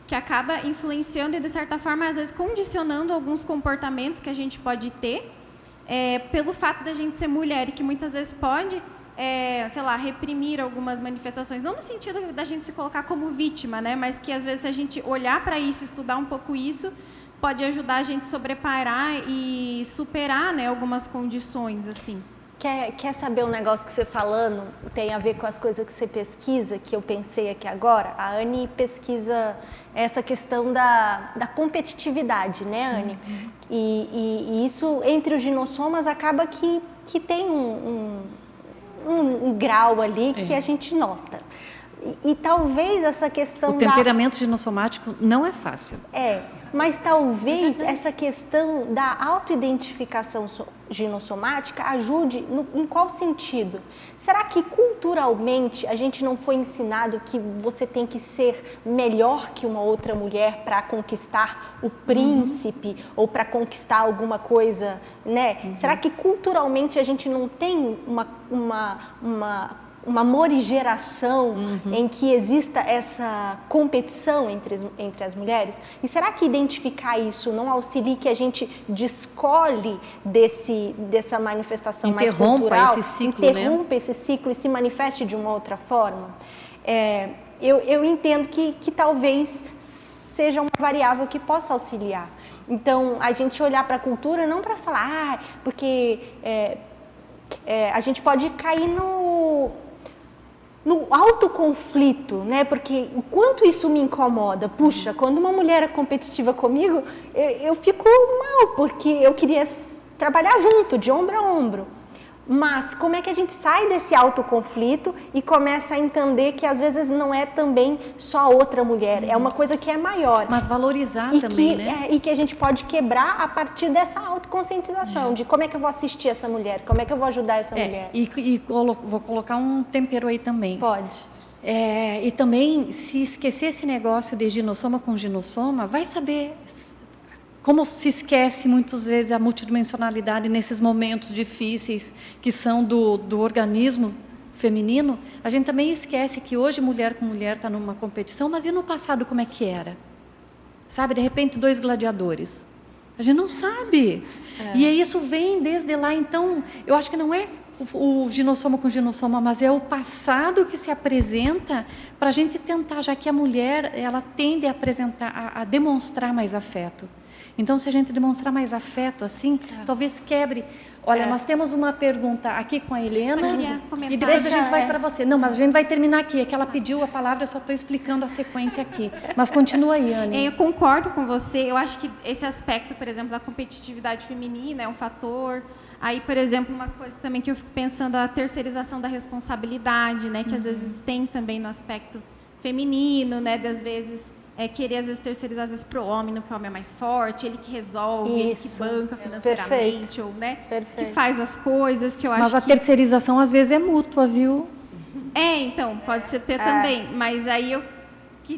que acaba influenciando e, de certa forma, às vezes condicionando alguns comportamentos que a gente pode ter, pelo fato da gente ser mulher e que muitas vezes pode, sei lá, reprimir algumas manifestações, não no sentido da gente se colocar como vítima, né, mas que às vezes se a gente olhar para isso, estudar um pouco isso, pode ajudar a gente a sobreparar e superar, né, algumas condições, assim. Quer saber um negócio que você falando tem a ver com as coisas que você pesquisa, que eu pensei aqui agora? A Anne pesquisa essa questão da competitividade, né, Anne? E isso, entre os ginossomas, acaba que tem um grau ali que a gente nota. E talvez essa questão o temperamento ginossomático não é fácil. Mas talvez essa questão da autoidentificação ginossomática ajude em qual sentido? Será que culturalmente a gente não foi ensinado que você tem que ser melhor que uma outra mulher para conquistar o príncipe ou para conquistar alguma coisa, né? Será que culturalmente a gente não tem uma morigeração em que exista essa competição entre as mulheres? E será que identificar isso não auxilia que a gente descole dessa manifestação mais cultural? Interrompa esse ciclo e se manifeste de uma outra forma? Eu entendo que talvez seja uma variável que possa auxiliar. Então, a gente olhar para a cultura não para falar, porque a gente pode cair no autoconflito, né? Porque o quanto isso me incomoda. Puxa, quando uma mulher é competitiva comigo, eu fico mal, porque eu queria trabalhar junto, de ombro a ombro. Mas como é que a gente sai desse autoconflito e começa a entender que às vezes não é também só outra mulher, é uma coisa que é maior. Mas valorizar também, né? E que a gente pode quebrar a partir dessa autoconscientização, de como é que eu vou assistir essa mulher, como é que eu vou ajudar essa mulher. Vou colocar um tempero aí também. Pode. E também, se esquecer esse negócio de ginossoma com ginossoma, vai saber... Como se esquece muitas vezes a multidimensionalidade nesses momentos difíceis que são do organismo feminino, a gente também esquece que hoje mulher com mulher está numa competição, mas e no passado como é que era? Sabe, de repente 2 gladiadores. A gente não sabe. E isso vem desde lá, então eu acho que não é o ginossoma com ginossoma, mas é o passado que se apresenta para a gente tentar, já que a mulher ela tende a apresentar, a demonstrar mais afeto. Então, se a gente demonstrar mais afeto assim, talvez quebre. Olha, nós temos uma pergunta aqui com a Helena e depois a gente vai para você. Não, mas a gente vai terminar aqui. É que ela pediu a palavra, eu só estou explicando a sequência aqui. Mas continua aí, Anne. Eu concordo com você. Eu acho que esse aspecto, por exemplo, da competitividade feminina é um fator. Aí, por exemplo, uma coisa também que eu fico pensando, a terceirização da responsabilidade, né, que às vezes tem também no aspecto feminino, né, das vezes querer às vezes terceirizar às vezes para o homem, no que o homem é mais forte, ele que resolve, ele que banca financeiramente, ou né, que faz as coisas, que eu acho. Mas a terceirização às vezes é mútua, viu? Então, pode ser ter também, mas aí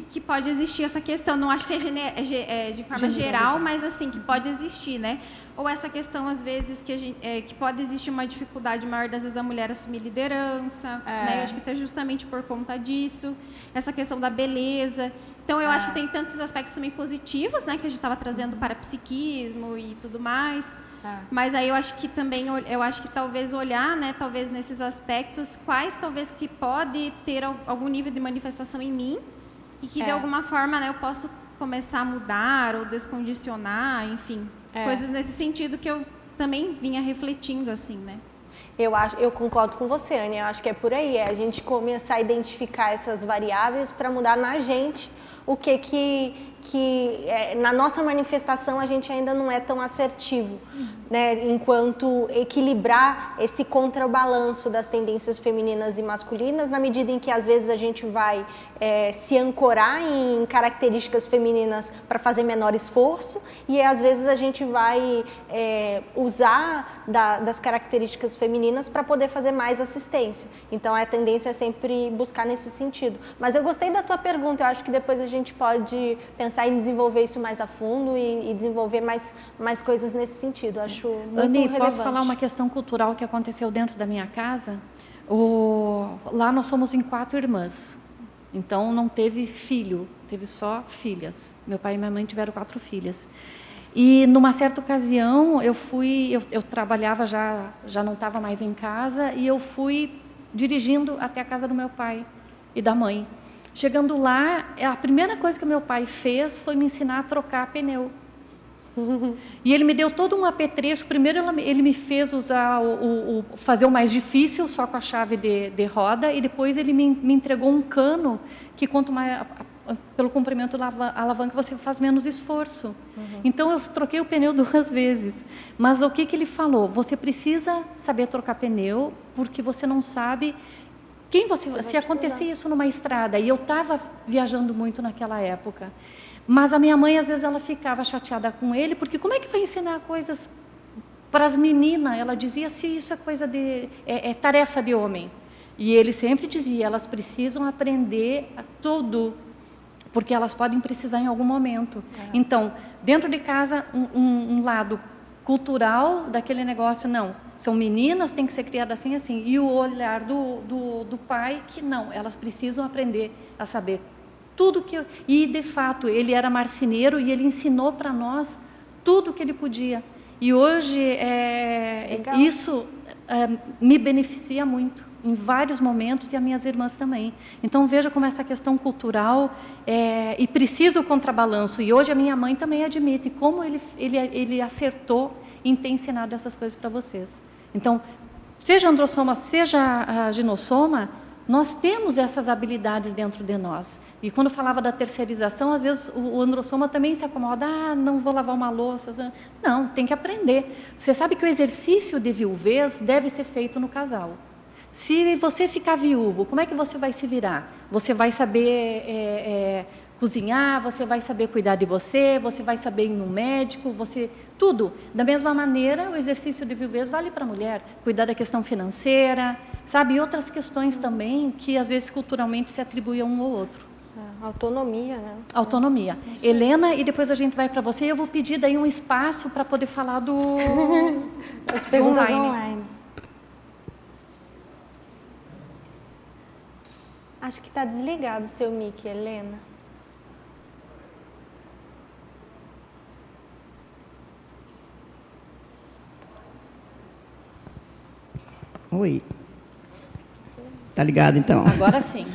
que pode existir essa questão, não acho que é de forma geral, mas assim, que pode existir, né? Ou essa questão, às vezes, que pode existir uma dificuldade maior, das vezes, da mulher assumir liderança, né? Eu acho que até justamente por conta disso, essa questão da beleza. Então, eu acho que tem tantos aspectos também positivos, né? Que a gente estava trazendo para psiquismo e tudo mais. Mas aí eu acho que também, talvez olhar, né? Talvez nesses aspectos, quais talvez que pode ter algum nível de manifestação em mim, e que de alguma forma, né, eu posso começar a mudar ou descondicionar, enfim, coisas nesse sentido que eu também vinha refletindo, assim, né? Eu concordo com você, Anne, eu acho que é por aí, a gente começar a identificar essas variáveis para mudar na gente o que na nossa manifestação a gente ainda não é tão assertivo, né? Enquanto equilibrar esse contrabalanço das tendências femininas e masculinas, na medida em que às vezes a gente vai se ancorar em características femininas para fazer menor esforço, e às vezes a gente vai usar das características femininas para poder fazer mais assistência. Então a tendência é sempre buscar nesse sentido. Mas eu gostei da tua pergunta, eu acho que depois a gente pode pensar em desenvolver isso mais a fundo e desenvolver mais coisas nesse sentido. Eu acho muito relevante. Posso falar uma questão cultural que aconteceu dentro da minha casa? Lá nós somos em 4 irmãs. Então, não teve filho, teve só filhas. Meu pai e minha mãe tiveram 4 filhas. E, numa certa ocasião, eu trabalhava, já não estava mais em casa, e eu fui dirigindo até a casa do meu pai e da mãe. Chegando lá, a primeira coisa que meu pai fez foi me ensinar a trocar pneu. E ele me deu todo um apetrecho. Primeiro ele me fez usar fazer o mais difícil, só com a chave de roda, e depois ele me entregou um cano que, quanto mais pelo comprimento da alavanca, você faz menos esforço. Então eu troquei o pneu 2 vezes. Mas o que ele falou? Você precisa saber trocar pneu, porque você não sabe se acontecer isso numa estrada. E eu estava viajando muito naquela época. Mas a minha mãe, às vezes, ela ficava chateada com ele, porque como é que vai ensinar coisas para as meninas? Ela dizia, se isso é coisa tarefa de homem. E ele sempre dizia, elas precisam aprender tudo, porque elas podem precisar em algum momento. Então, dentro de casa, um lado cultural daquele negócio, não, são meninas, tem que ser criadas assim, assim. E o olhar do pai, que não, elas precisam aprender a saber tudo que... E, de fato, ele era marceneiro e ele ensinou para nós tudo que ele podia. E hoje, isso me beneficia muito, em vários momentos, e as minhas irmãs também. Então, veja como essa questão cultural, e precisa o contrabalanço. E hoje a minha mãe também admite como ele acertou em ter ensinado essas coisas para vocês. Então, seja androssoma, seja ginossoma, nós temos essas habilidades dentro de nós. E quando falava da terceirização, às vezes o androssoma também se acomoda, não vou lavar uma louça. Não, tem que aprender. Você sabe que o exercício de viuvez deve ser feito no casal. Se você ficar viúvo, como é que você vai se virar? Você vai saber cozinhar, você vai saber cuidar de você vai saber ir no médico, tudo. Da mesma maneira, o exercício de viuvez vale para a mulher. Cuidar da questão financeira, sabe? E outras questões também que, às vezes, culturalmente se atribui a um ou outro. Autonomia, né? Autonomia. Helena, e depois a gente vai para você. Eu vou pedir daí um espaço para poder falar as perguntas online. Acho que está desligado o seu mic, Helena. Oi. Tá ligado, então? Agora sim.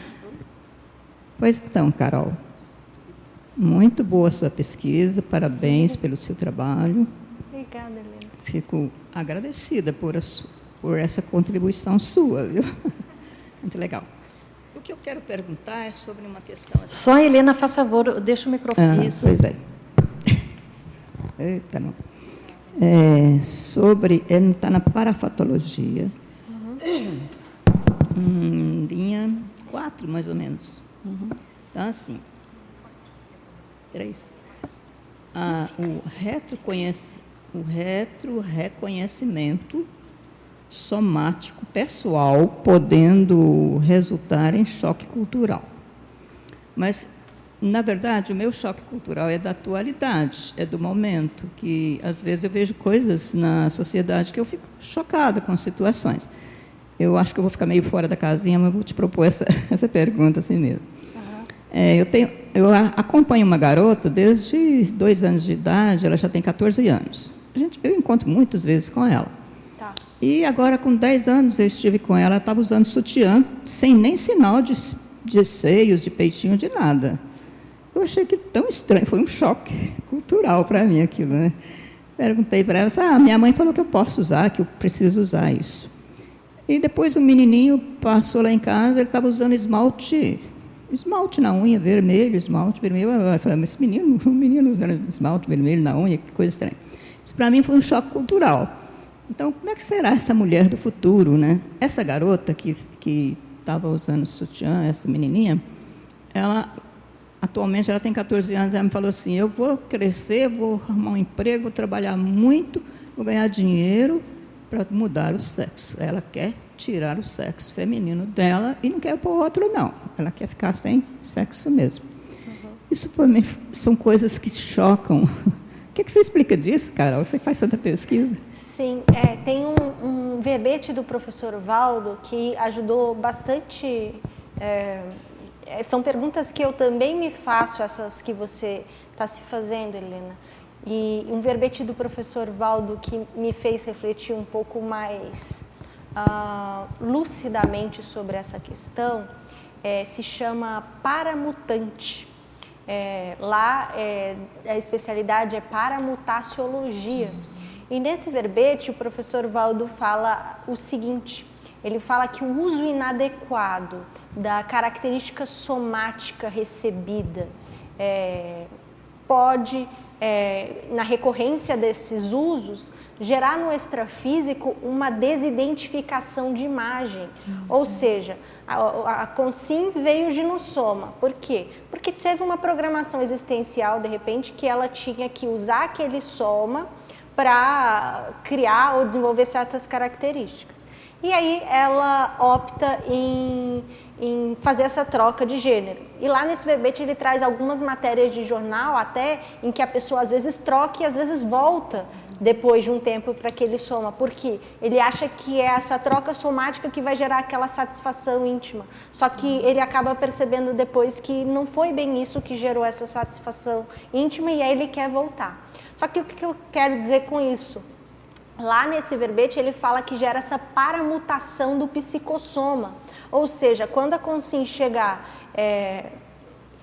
Pois então, Carol, muito boa a sua pesquisa, parabéns pelo seu trabalho. Obrigada, Helena. Fico agradecida por essa contribuição sua, viu? Muito legal. O que eu quero perguntar é sobre uma questão... Assim. Só, Helena, faz favor, deixa o microfone. Isso. Pois é. Eita, não. Está na parafatologia, linha 4, mais ou menos. Então, assim, 3. O retroreconhecimento somático pessoal podendo resultar em choque cultural. Mas, na verdade, o meu choque cultural é da atualidade, é do momento, que às vezes eu vejo coisas na sociedade que eu fico chocada com situações. Eu acho que eu vou ficar meio fora da casinha, mas vou te propor essa pergunta assim mesmo. Eu acompanho uma garota desde 2 anos de idade, ela já tem 14 anos. Eu encontro muitas vezes com ela. Tá. E agora, com 10 anos, eu estive com ela, ela estava usando sutiã, sem nem sinal de seios, de peitinho, de nada. Eu achei que tão estranho, foi um choque cultural para mim aquilo, né? Perguntei para ela, minha mãe falou que eu posso usar, que eu preciso usar isso. E depois o menininho passou lá em casa, ele estava usando esmalte na unha, esmalte vermelho. Eu falei, mas o menino usando esmalte vermelho na unha, que coisa estranha. Isso para mim foi um choque cultural. Então, como é que será essa mulher do futuro, né? Essa garota que estava usando sutiã, essa menininha, atualmente ela tem 14 anos, ela me falou assim, eu vou crescer, vou arrumar um emprego, vou trabalhar muito, vou ganhar dinheiro para mudar o sexo. Ela quer tirar o sexo feminino dela e não quer pôr outro, não. Ela quer ficar sem sexo mesmo. Isso, para mim, são coisas que chocam. O que você explica disso, Carol? Você que faz tanta pesquisa. Sim, tem um verbete do professor Valdo que ajudou bastante. São perguntas que eu também me faço, essas que você está se fazendo, Helena. E um verbete do professor Valdo que me fez refletir um pouco mais lucidamente sobre essa questão se chama paramutante. Lá a especialidade é paramutaciologia. E nesse verbete o professor Valdo fala o seguinte, ele fala que o uso inadequado da característica somática recebida pode, na recorrência desses usos, gerar no extrafísico uma desidentificação de imagem. Ou seja, a consim veio ginossoma. Por quê? Porque teve uma programação existencial, de repente, que ela tinha que usar aquele soma para criar ou desenvolver certas características. E aí ela opta em fazer essa troca de gênero. E lá nesse verbete ele traz algumas matérias de jornal até em que a pessoa às vezes troca e às vezes volta depois de um tempo para aquele soma, porque ele acha que é essa troca somática que vai gerar aquela satisfação íntima. Só que ele acaba percebendo depois que não foi bem isso que gerou essa satisfação íntima e aí ele quer voltar. Só que o que eu quero dizer com isso? Lá nesse verbete ele fala que gera essa paramutação do psicossoma, ou seja, quando a consim chegar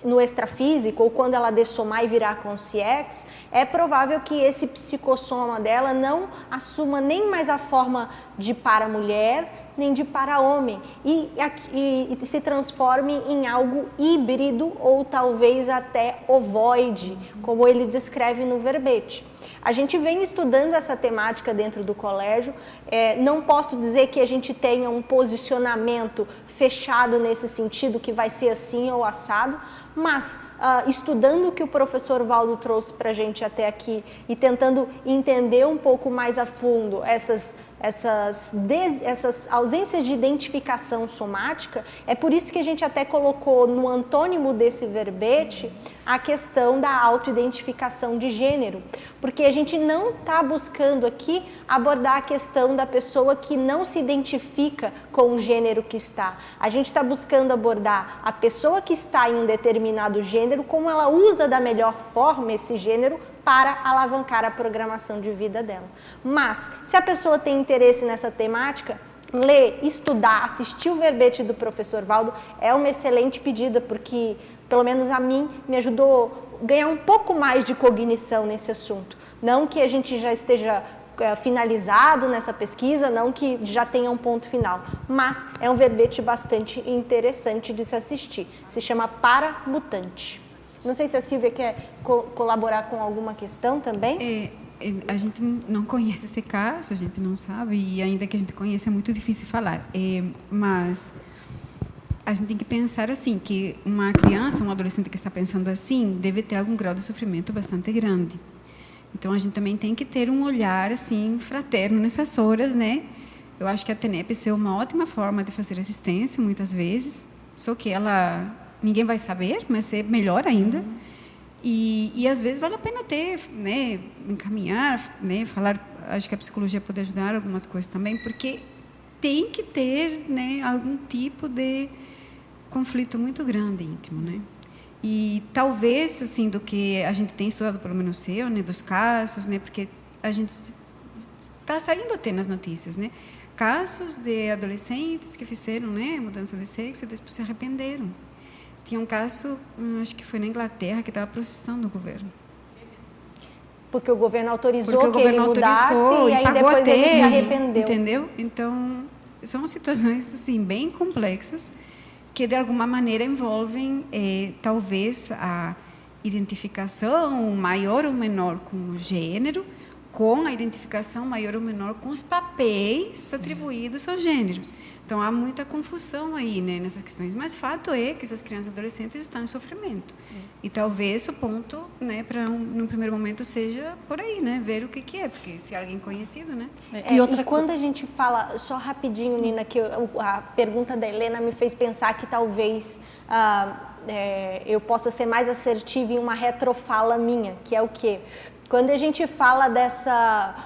no extrafísico ou quando ela dessomar e virar consciex, é provável que esse psicossoma dela não assuma nem mais a forma de para-mulher, nem de para-homem, e se transforme em algo híbrido ou talvez até ovoide, como ele descreve no verbete. A gente vem estudando essa temática dentro do colégio, não posso dizer que a gente tenha um posicionamento fechado nesse sentido, que vai ser assim ou assado, mas estudando o que o professor Valdo trouxe para a gente até aqui e tentando entender um pouco mais a fundo essas ausências de identificação somática, é por isso que a gente até colocou no antônimo desse verbete a questão da autoidentificação de gênero, porque a gente não está buscando aqui abordar a questão da pessoa que não se identifica com o gênero que está. A gente está buscando abordar a pessoa que está em um determinado gênero, como ela usa da melhor forma esse gênero para alavancar a programação de vida dela. Mas, se a pessoa tem interesse nessa temática, ler, estudar, assistir o verbete do professor Valdo é uma excelente pedida, porque, pelo menos a mim, me ajudou a ganhar um pouco mais de cognição nesse assunto. Não que a gente já esteja finalizado nessa pesquisa, não que já tenha um ponto final, mas é um verbete bastante interessante de se assistir. Se chama Paramutante. Não sei se a Silvia quer colaborar com alguma questão também. A gente não conhece esse caso, a gente não sabe, e ainda que a gente conheça é muito difícil falar. Mas a gente tem que pensar assim, que uma criança, um adolescente que está pensando assim, deve ter algum grau de sofrimento bastante grande. Então, a gente também tem que ter um olhar assim fraterno nessas horas, né? Eu acho que a TENEPS é uma ótima forma de fazer assistência, muitas vezes, só que ninguém vai saber, mas é melhor ainda. E às vezes vale a pena ter, né, encaminhar, né, falar. Acho que a psicologia pode ajudar algumas coisas também, porque tem que ter, né, algum tipo de conflito muito grande íntimo, né? E talvez, assim, do que a gente tem estudado, pelo menos eu, né, dos casos, né, porque a gente está saindo até nas notícias, né, casos de adolescentes que fizeram, né, mudança de sexo e depois se arrependeram. Tinha um caso, acho que foi na Inglaterra, que estava processando o governo. Porque o governo autorizou que ele mudasse e aí depois ele se arrependeu. Entendeu? Então, são situações assim, bem complexas, que de alguma maneira envolvem, talvez, a identificação maior ou menor com o gênero, com a identificação maior ou menor com os papéis atribuídos aos gêneros. Então, há muita confusão aí, né, nessas questões. Mas fato é que essas crianças e adolescentes estão em sofrimento. E talvez o ponto, né, para num primeiro momento, seja por aí, né, ver o que é, porque se é alguém conhecido, né. E quando a gente fala, só rapidinho, Nina, que a pergunta da Helena me fez pensar que talvez eu possa ser mais assertiva em uma retrofala minha, que é o quê? Quando a gente fala dessa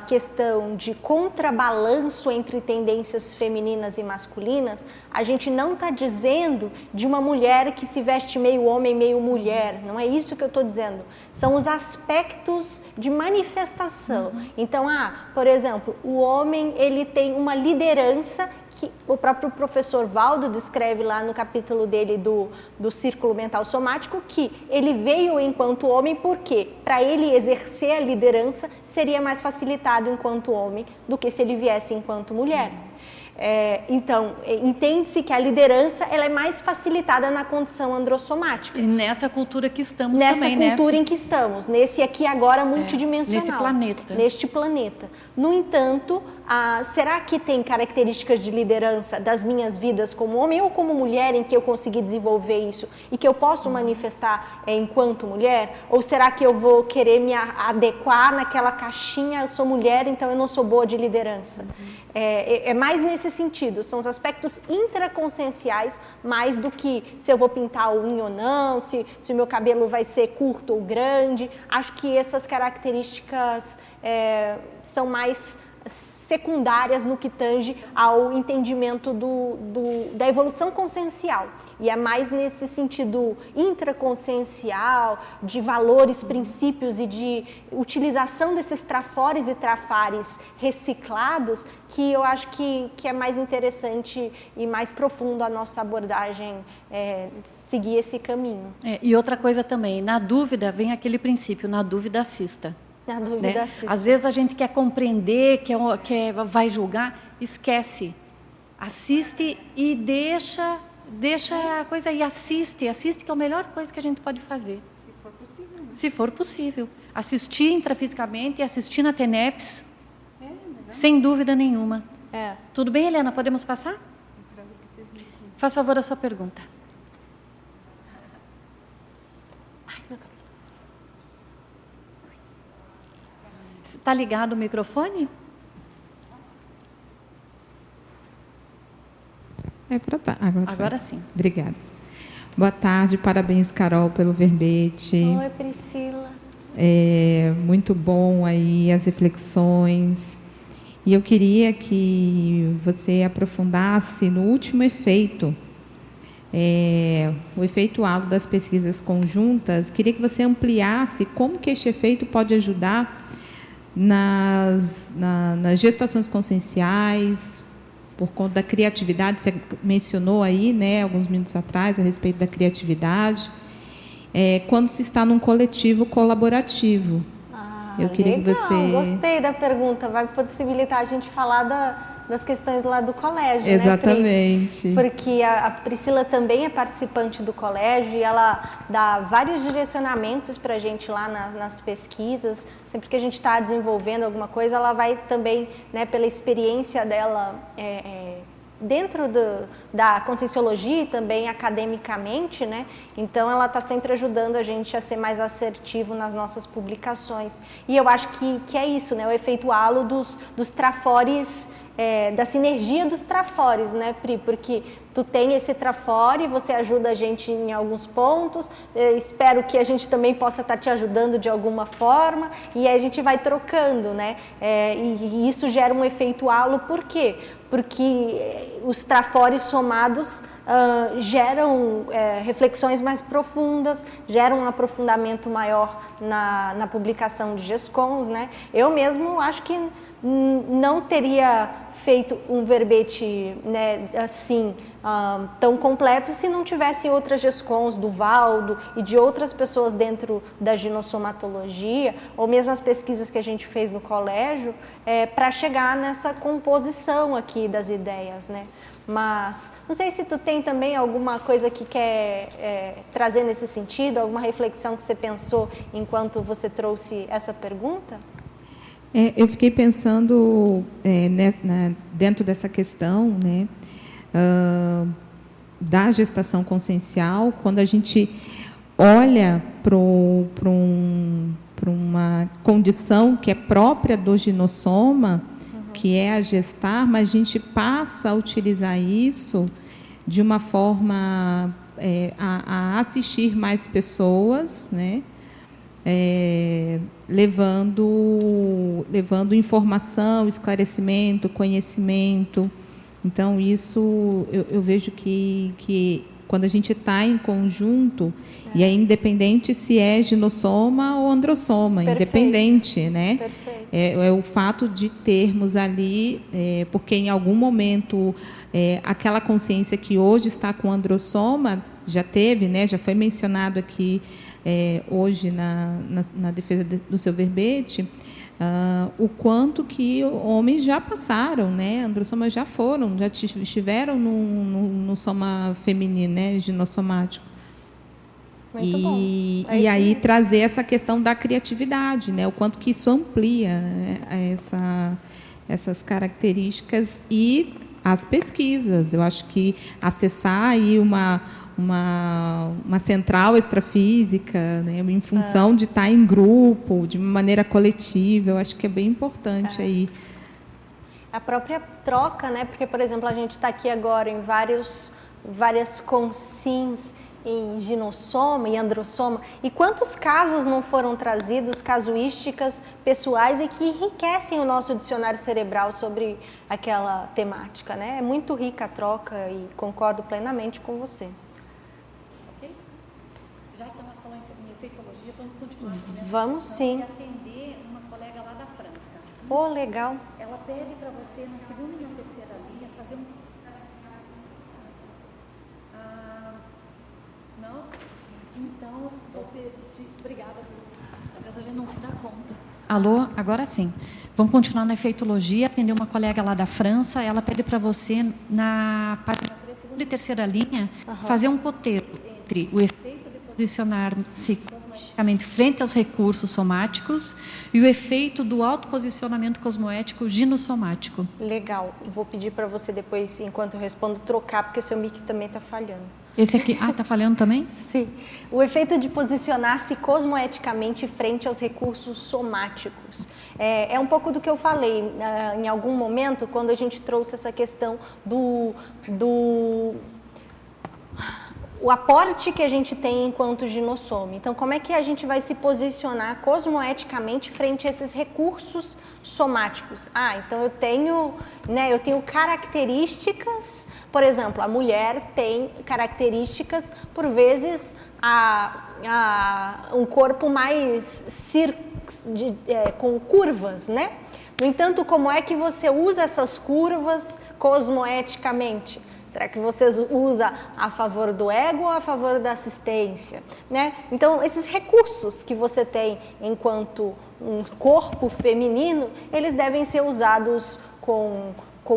questão de contrabalanço entre tendências femininas e masculinas, a gente não está dizendo de uma mulher que se veste meio homem, meio mulher. Não é isso que eu estou dizendo. São os aspectos de manifestação. Então, por exemplo, o homem ele tem uma liderança que o próprio professor Valdo descreve lá no capítulo dele do Círculo Mental Somático, que ele veio enquanto homem porque, para ele exercer a liderança, seria mais facilitado enquanto homem do que se ele viesse enquanto mulher. Então, entende-se que a liderança ela é mais facilitada na condição androssomática. E nessa cultura que estamos também, né? Nessa cultura em que estamos, nesse aqui agora multidimensional. Nesse planeta. Neste planeta. No entanto, será que tem características de liderança das minhas vidas como homem ou como mulher em que eu consegui desenvolver isso e que eu posso manifestar enquanto mulher? Ou será que eu vou querer me adequar naquela caixinha, eu sou mulher, então eu não sou boa de liderança? É mais nesse sentido, são os aspectos intraconscienciais mais do que se eu vou pintar a unha ou não, se o meu cabelo vai ser curto ou grande. Acho que essas características são mais secundárias no que tange ao entendimento da evolução consciencial. E é mais nesse sentido intraconsciencial, de valores, princípios e de utilização desses trafores e trafares reciclados que eu acho que é mais interessante e mais profundo a nossa abordagem seguir esse caminho. E outra coisa também, na dúvida vem aquele princípio, na dúvida assista. Na dúvida, né? assista. Às vezes a gente quer compreender, vai julgar, esquece. Assiste e deixa a coisa aí, assiste que é a melhor coisa que a gente pode fazer. Se for possível. Né? Se for possível. Assistir intrafisicamente e assistir na TENEPS, sem dúvida nenhuma. Tudo bem, Helena? Podemos passar? Faça favor a sua pergunta. Está ligado o microfone? Agora sim. Obrigada. Boa tarde, parabéns, Carol, pelo verbete. Oi, Priscila. Muito bom aí as reflexões. E eu queria que você aprofundasse no último efeito, o efeito halo das pesquisas conjuntas. Queria que você ampliasse como que este efeito pode ajudar nas gestações conscienciais, por conta da criatividade. Você mencionou aí, né, alguns minutos atrás, a respeito da criatividade. Quando se está num coletivo colaborativo. Eu queria legal, que você... Gostei da pergunta. Vai possibilitar a gente falar das questões lá do colégio, Exatamente. né, Pri? Porque a Priscila também é participante do colégio e ela dá vários direcionamentos para a gente lá nas pesquisas. Sempre que a gente está desenvolvendo alguma coisa, ela vai também, né, pela experiência dela dentro da Conscienciologia e também academicamente, né? Então ela está sempre ajudando a gente a ser mais assertivo nas nossas publicações. E eu acho que é isso, né? O efeito halo dos trafores, da sinergia dos trafores, né, Pri? Porque tu tem esse trafore, você ajuda a gente em alguns pontos, espero que a gente também possa estar te ajudando de alguma forma, e aí a gente vai trocando, né? E isso gera um efeito halo, por quê? Porque os trafores somados geram reflexões mais profundas, geram um aprofundamento maior na publicação de GESCONs, né? Eu mesmo acho que não teria feito um verbete, né, assim, tão completo se não tivesse outras GESCONs do Valdo e de outras pessoas dentro da ginossomatologia, ou mesmo as pesquisas que a gente fez no colégio, para chegar nessa composição aqui das ideias, né? Mas não sei se tu tem também alguma coisa que quer trazer nesse sentido, alguma reflexão que você pensou enquanto você trouxe essa pergunta? Eu fiquei pensando dentro dessa questão, né, da gestação consciencial, quando a gente olha para uma condição que é própria do ginossoma, que é a gestar, mas a gente passa a utilizar isso de uma forma a assistir mais pessoas, né? Levando informação, esclarecimento, conhecimento. Então, isso eu vejo que quando a gente está em conjunto, e é independente se é ginossoma ou androssoma, perfeito, independente, né? É o fato de termos ali, porque em algum momento aquela consciência que hoje está com androssoma já teve, né? Já foi mencionado aqui hoje na defesa do seu verbete, o quanto que homens já passaram, né? Androssomas já estiveram no soma feminino, né? Ginossomático. Muito bom. E aí mesmo, trazer essa questão da criatividade, né? O quanto que isso amplia, né, essas características e as pesquisas. Eu acho que acessar aí uma central extrafísica, né, em função de estar em grupo, de maneira coletiva, eu acho que é bem importante aí. A própria troca, né? Porque, por exemplo, a gente está aqui agora em várias consins em ginossoma e androssoma, e quantos casos não foram trazidos, casuísticas pessoais e que enriquecem o nosso dicionário cerebral sobre aquela temática, né? É muito rica a troca e concordo plenamente com você. Já que ela falou em efeitologia, vamos continuar. Vamos sim. E atender uma colega lá da França. Oh, legal. Ela pede para você, na segunda e na terceira linha, fazer um... não? Então, vou pedir... Obrigada. Às vezes a gente não se dá conta. Alô? Agora sim. Vamos continuar na efeitologia, atender uma colega lá da França. Ela pede para você, na página 3, segunda e terceira linha, fazer um cotejo entre o efeito de posicionar-se cosmoeticamente frente aos recursos somáticos e o efeito do autoposicionamento cosmoético ginossomático. Legal. Vou pedir para você depois, enquanto eu respondo, trocar, porque o seu mic também está falhando. Esse aqui, está falhando também? Sim. O efeito de posicionar-se cosmoeticamente frente aos recursos somáticos. É um pouco do que eu falei em algum momento, quando a gente trouxe essa questão o aporte que a gente tem enquanto ginossoma. Então, como é que a gente vai se posicionar cosmoeticamente frente a esses recursos somáticos? Então eu tenho características, por exemplo, a mulher tem características, por vezes, um corpo mais com curvas, né? No entanto, como é que você usa essas curvas cosmoeticamente? Será que você usa a favor do ego ou a favor da assistência? Né? Então, esses recursos que você tem enquanto um corpo feminino, eles devem ser usados com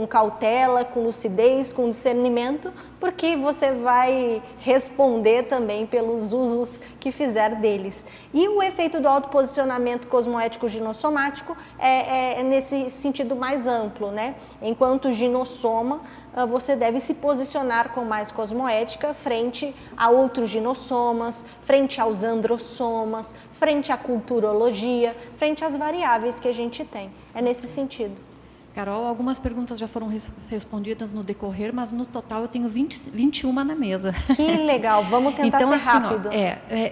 cautela, com lucidez, com discernimento, porque você vai responder também pelos usos que fizer deles. E o efeito do autoposicionamento cosmoético ginossomático é nesse sentido mais amplo, né? Enquanto ginossoma, você deve se posicionar com mais cosmoética frente a outros ginossomas, frente aos androssomas, frente à culturologia, frente às variáveis que a gente tem. É nesse sentido. Carol, algumas perguntas já foram respondidas no decorrer, mas no total eu tenho 21 na mesa. Que legal, vamos tentar então, ser assim, rápido.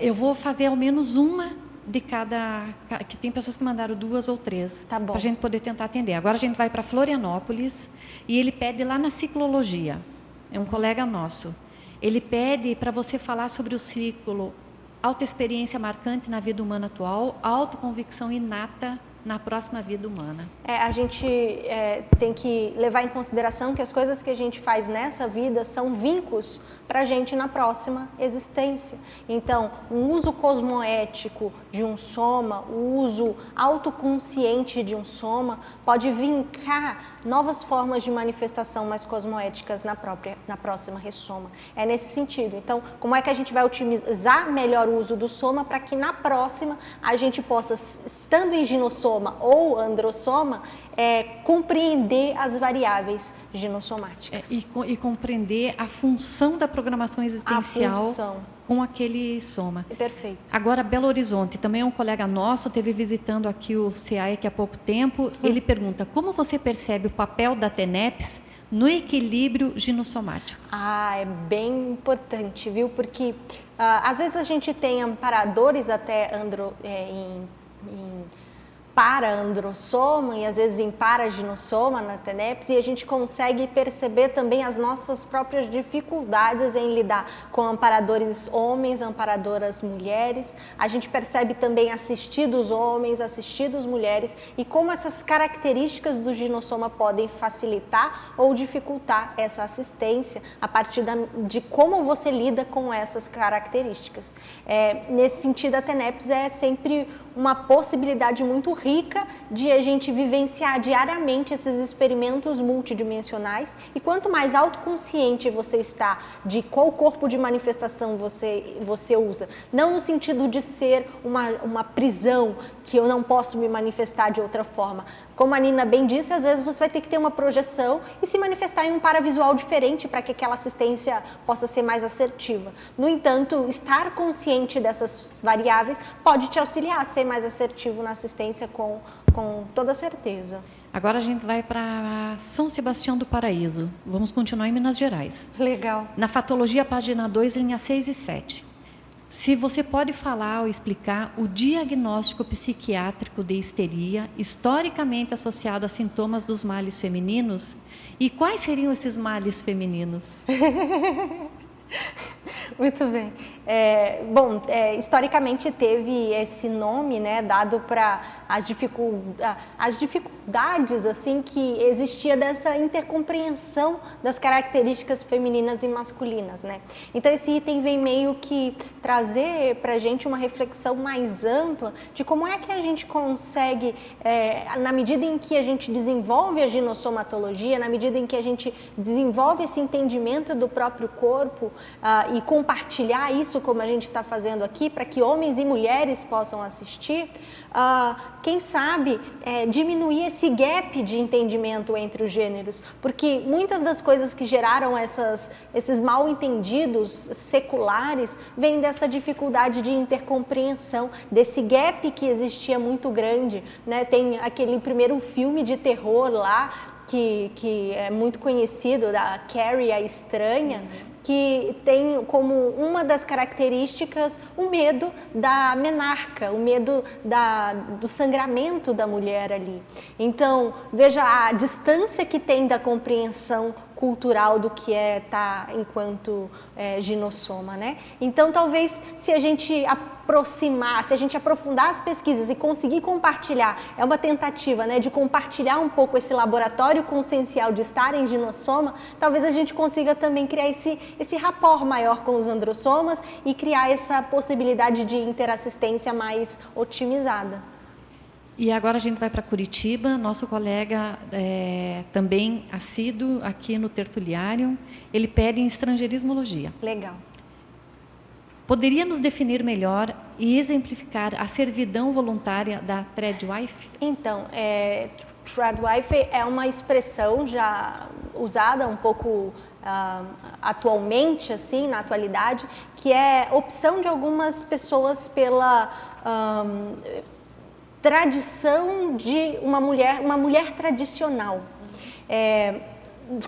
Eu vou fazer ao menos uma de cada, que tem pessoas que mandaram 2 ou 3, tá bom, para a gente poder tentar atender. Agora a gente vai para Florianópolis e ele pede lá na ciclologia, é um colega nosso, ele pede para você falar sobre o ciclo autoexperiência marcante na vida humana atual, autoconvicção inata na próxima vida humana. A gente tem que levar em consideração que as coisas que a gente faz nessa vida são vínculos para a gente na próxima existência. Então, um uso cosmoético de um soma, o uso autoconsciente de um soma, pode vincar novas formas de manifestação mais cosmoéticas na próxima ressoma. É nesse sentido. Então, como é que a gente vai otimizar melhor o uso do soma para que na próxima a gente possa, estando em ginossoma ou androssoma, compreender as variáveis ginossomáticas. E compreender a função da programação existencial com aquele soma. Perfeito. Agora, Belo Horizonte, também é um colega nosso, esteve visitando aqui o CAEC há pouco tempo, ele pergunta, como você percebe o papel da TENEPS no equilíbrio ginossomático? É bem importante, viu? Porque às vezes a gente tem amparadores até em para-androssoma e às vezes em para-ginossoma na TENEPS, e a gente consegue perceber também as nossas próprias dificuldades em lidar com amparadores homens, amparadoras mulheres. A gente percebe também assistidos homens, assistidos mulheres, e como essas características do ginossoma podem facilitar ou dificultar essa assistência a partir de como você lida com essas características. Nesse sentido, a TENEPS é sempre uma possibilidade muito rica de a gente vivenciar diariamente esses experimentos multidimensionais, e quanto mais autoconsciente você está de qual corpo de manifestação você usa, não no sentido de ser uma prisão que eu não posso me manifestar de outra forma. Como a Nina bem disse, às vezes você vai ter que ter uma projeção e se manifestar em um paravisual diferente para que aquela assistência possa ser mais assertiva. No entanto, estar consciente dessas variáveis pode te auxiliar a ser mais assertivo na assistência com toda certeza. Agora a gente vai para São Sebastião do Paraíso. Vamos continuar em Minas Gerais. Legal. Na Fatologia, página 2, linha 6 e 7. Se você pode falar ou explicar o diagnóstico psiquiátrico de histeria historicamente associado a sintomas dos males femininos, e quais seriam esses males femininos? Muito bem. Historicamente teve esse nome, né, dado para as dificuldades assim que existia dessa intercompreensão das características femininas e masculinas, né? Então esse item vem meio que trazer para a gente uma reflexão mais ampla de como é que a gente consegue, na medida em que a gente desenvolve a ginossomatologia, na medida em que a gente desenvolve esse entendimento do próprio corpo e compartilhar isso como a gente está fazendo aqui, para que homens e mulheres possam assistir, quem sabe diminuir esse gap de entendimento entre os gêneros, porque muitas das coisas que geraram esses mal entendidos seculares vêm dessa dificuldade de intercompreensão, desse gap que existia muito grande, né? Tem aquele primeiro filme de terror lá, que é muito conhecido, da Carrie a Estranha, que tem como uma das características o medo da menarca, o medo do sangramento da mulher ali. Então, veja a distância que tem da compreensão cultural do que é estar enquanto ginossoma, né? Então, talvez, se a gente aproximar, se a gente aprofundar as pesquisas e conseguir compartilhar, é uma tentativa, né, de compartilhar um pouco esse laboratório consciencial de estar em ginossoma, talvez a gente consiga também criar esse rapport maior com os androssomas e criar essa possibilidade de interassistência mais otimizada. E agora a gente vai para Curitiba, nosso colega também assíduo aqui no Tertuliário, ele pede em estrangeirismologia. Legal. Poderia nos definir melhor e exemplificar a servidão voluntária da Tradwife? Então, Tradwife é uma expressão já usada um pouco atualmente, assim, na atualidade, que é opção de algumas pessoas pela tradição de uma mulher tradicional.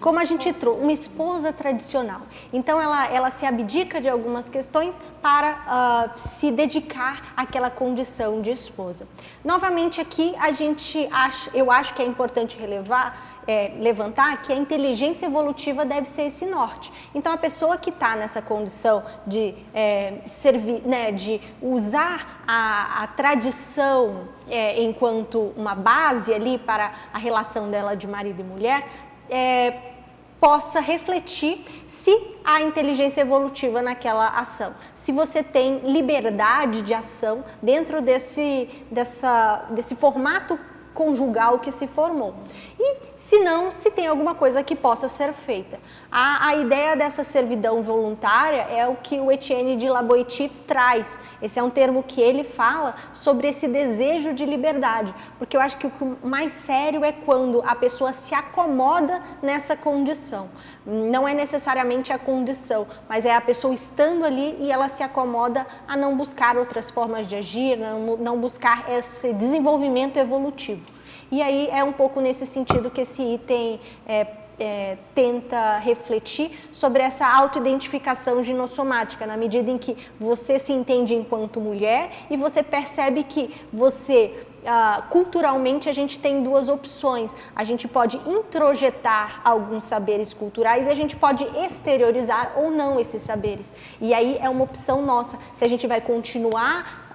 Como a gente trouxe, uma esposa tradicional. Então, ela se abdica de algumas questões para se dedicar àquela condição de esposa. Novamente, aqui, eu acho que é importante levantar que a inteligência evolutiva deve ser esse norte. Então, a pessoa que está nessa condição de servir, né, de usar a tradição enquanto uma base ali para a relação dela de marido e mulher, possa refletir se há inteligência evolutiva naquela ação. Se você tem liberdade de ação dentro desse formato conjugal que se formou. E, se não, se tem alguma coisa que possa ser feita. A ideia dessa servidão voluntária é o que o Etienne de La Boétie traz. Esse é um termo que ele fala sobre esse desejo de liberdade, porque eu acho que o mais sério é quando a pessoa se acomoda nessa condição. Não é necessariamente a condição, mas é a pessoa estando ali e ela se acomoda a não buscar outras formas de agir, não buscar esse desenvolvimento evolutivo. E aí é um pouco nesse sentido que esse item tenta refletir sobre essa autoidentificação ginossomática, na medida em que você se entende enquanto mulher e você percebe que culturalmente a gente tem duas opções. A gente pode introjetar alguns saberes culturais e a gente pode exteriorizar ou não esses saberes. E aí é uma opção nossa, se a gente vai continuar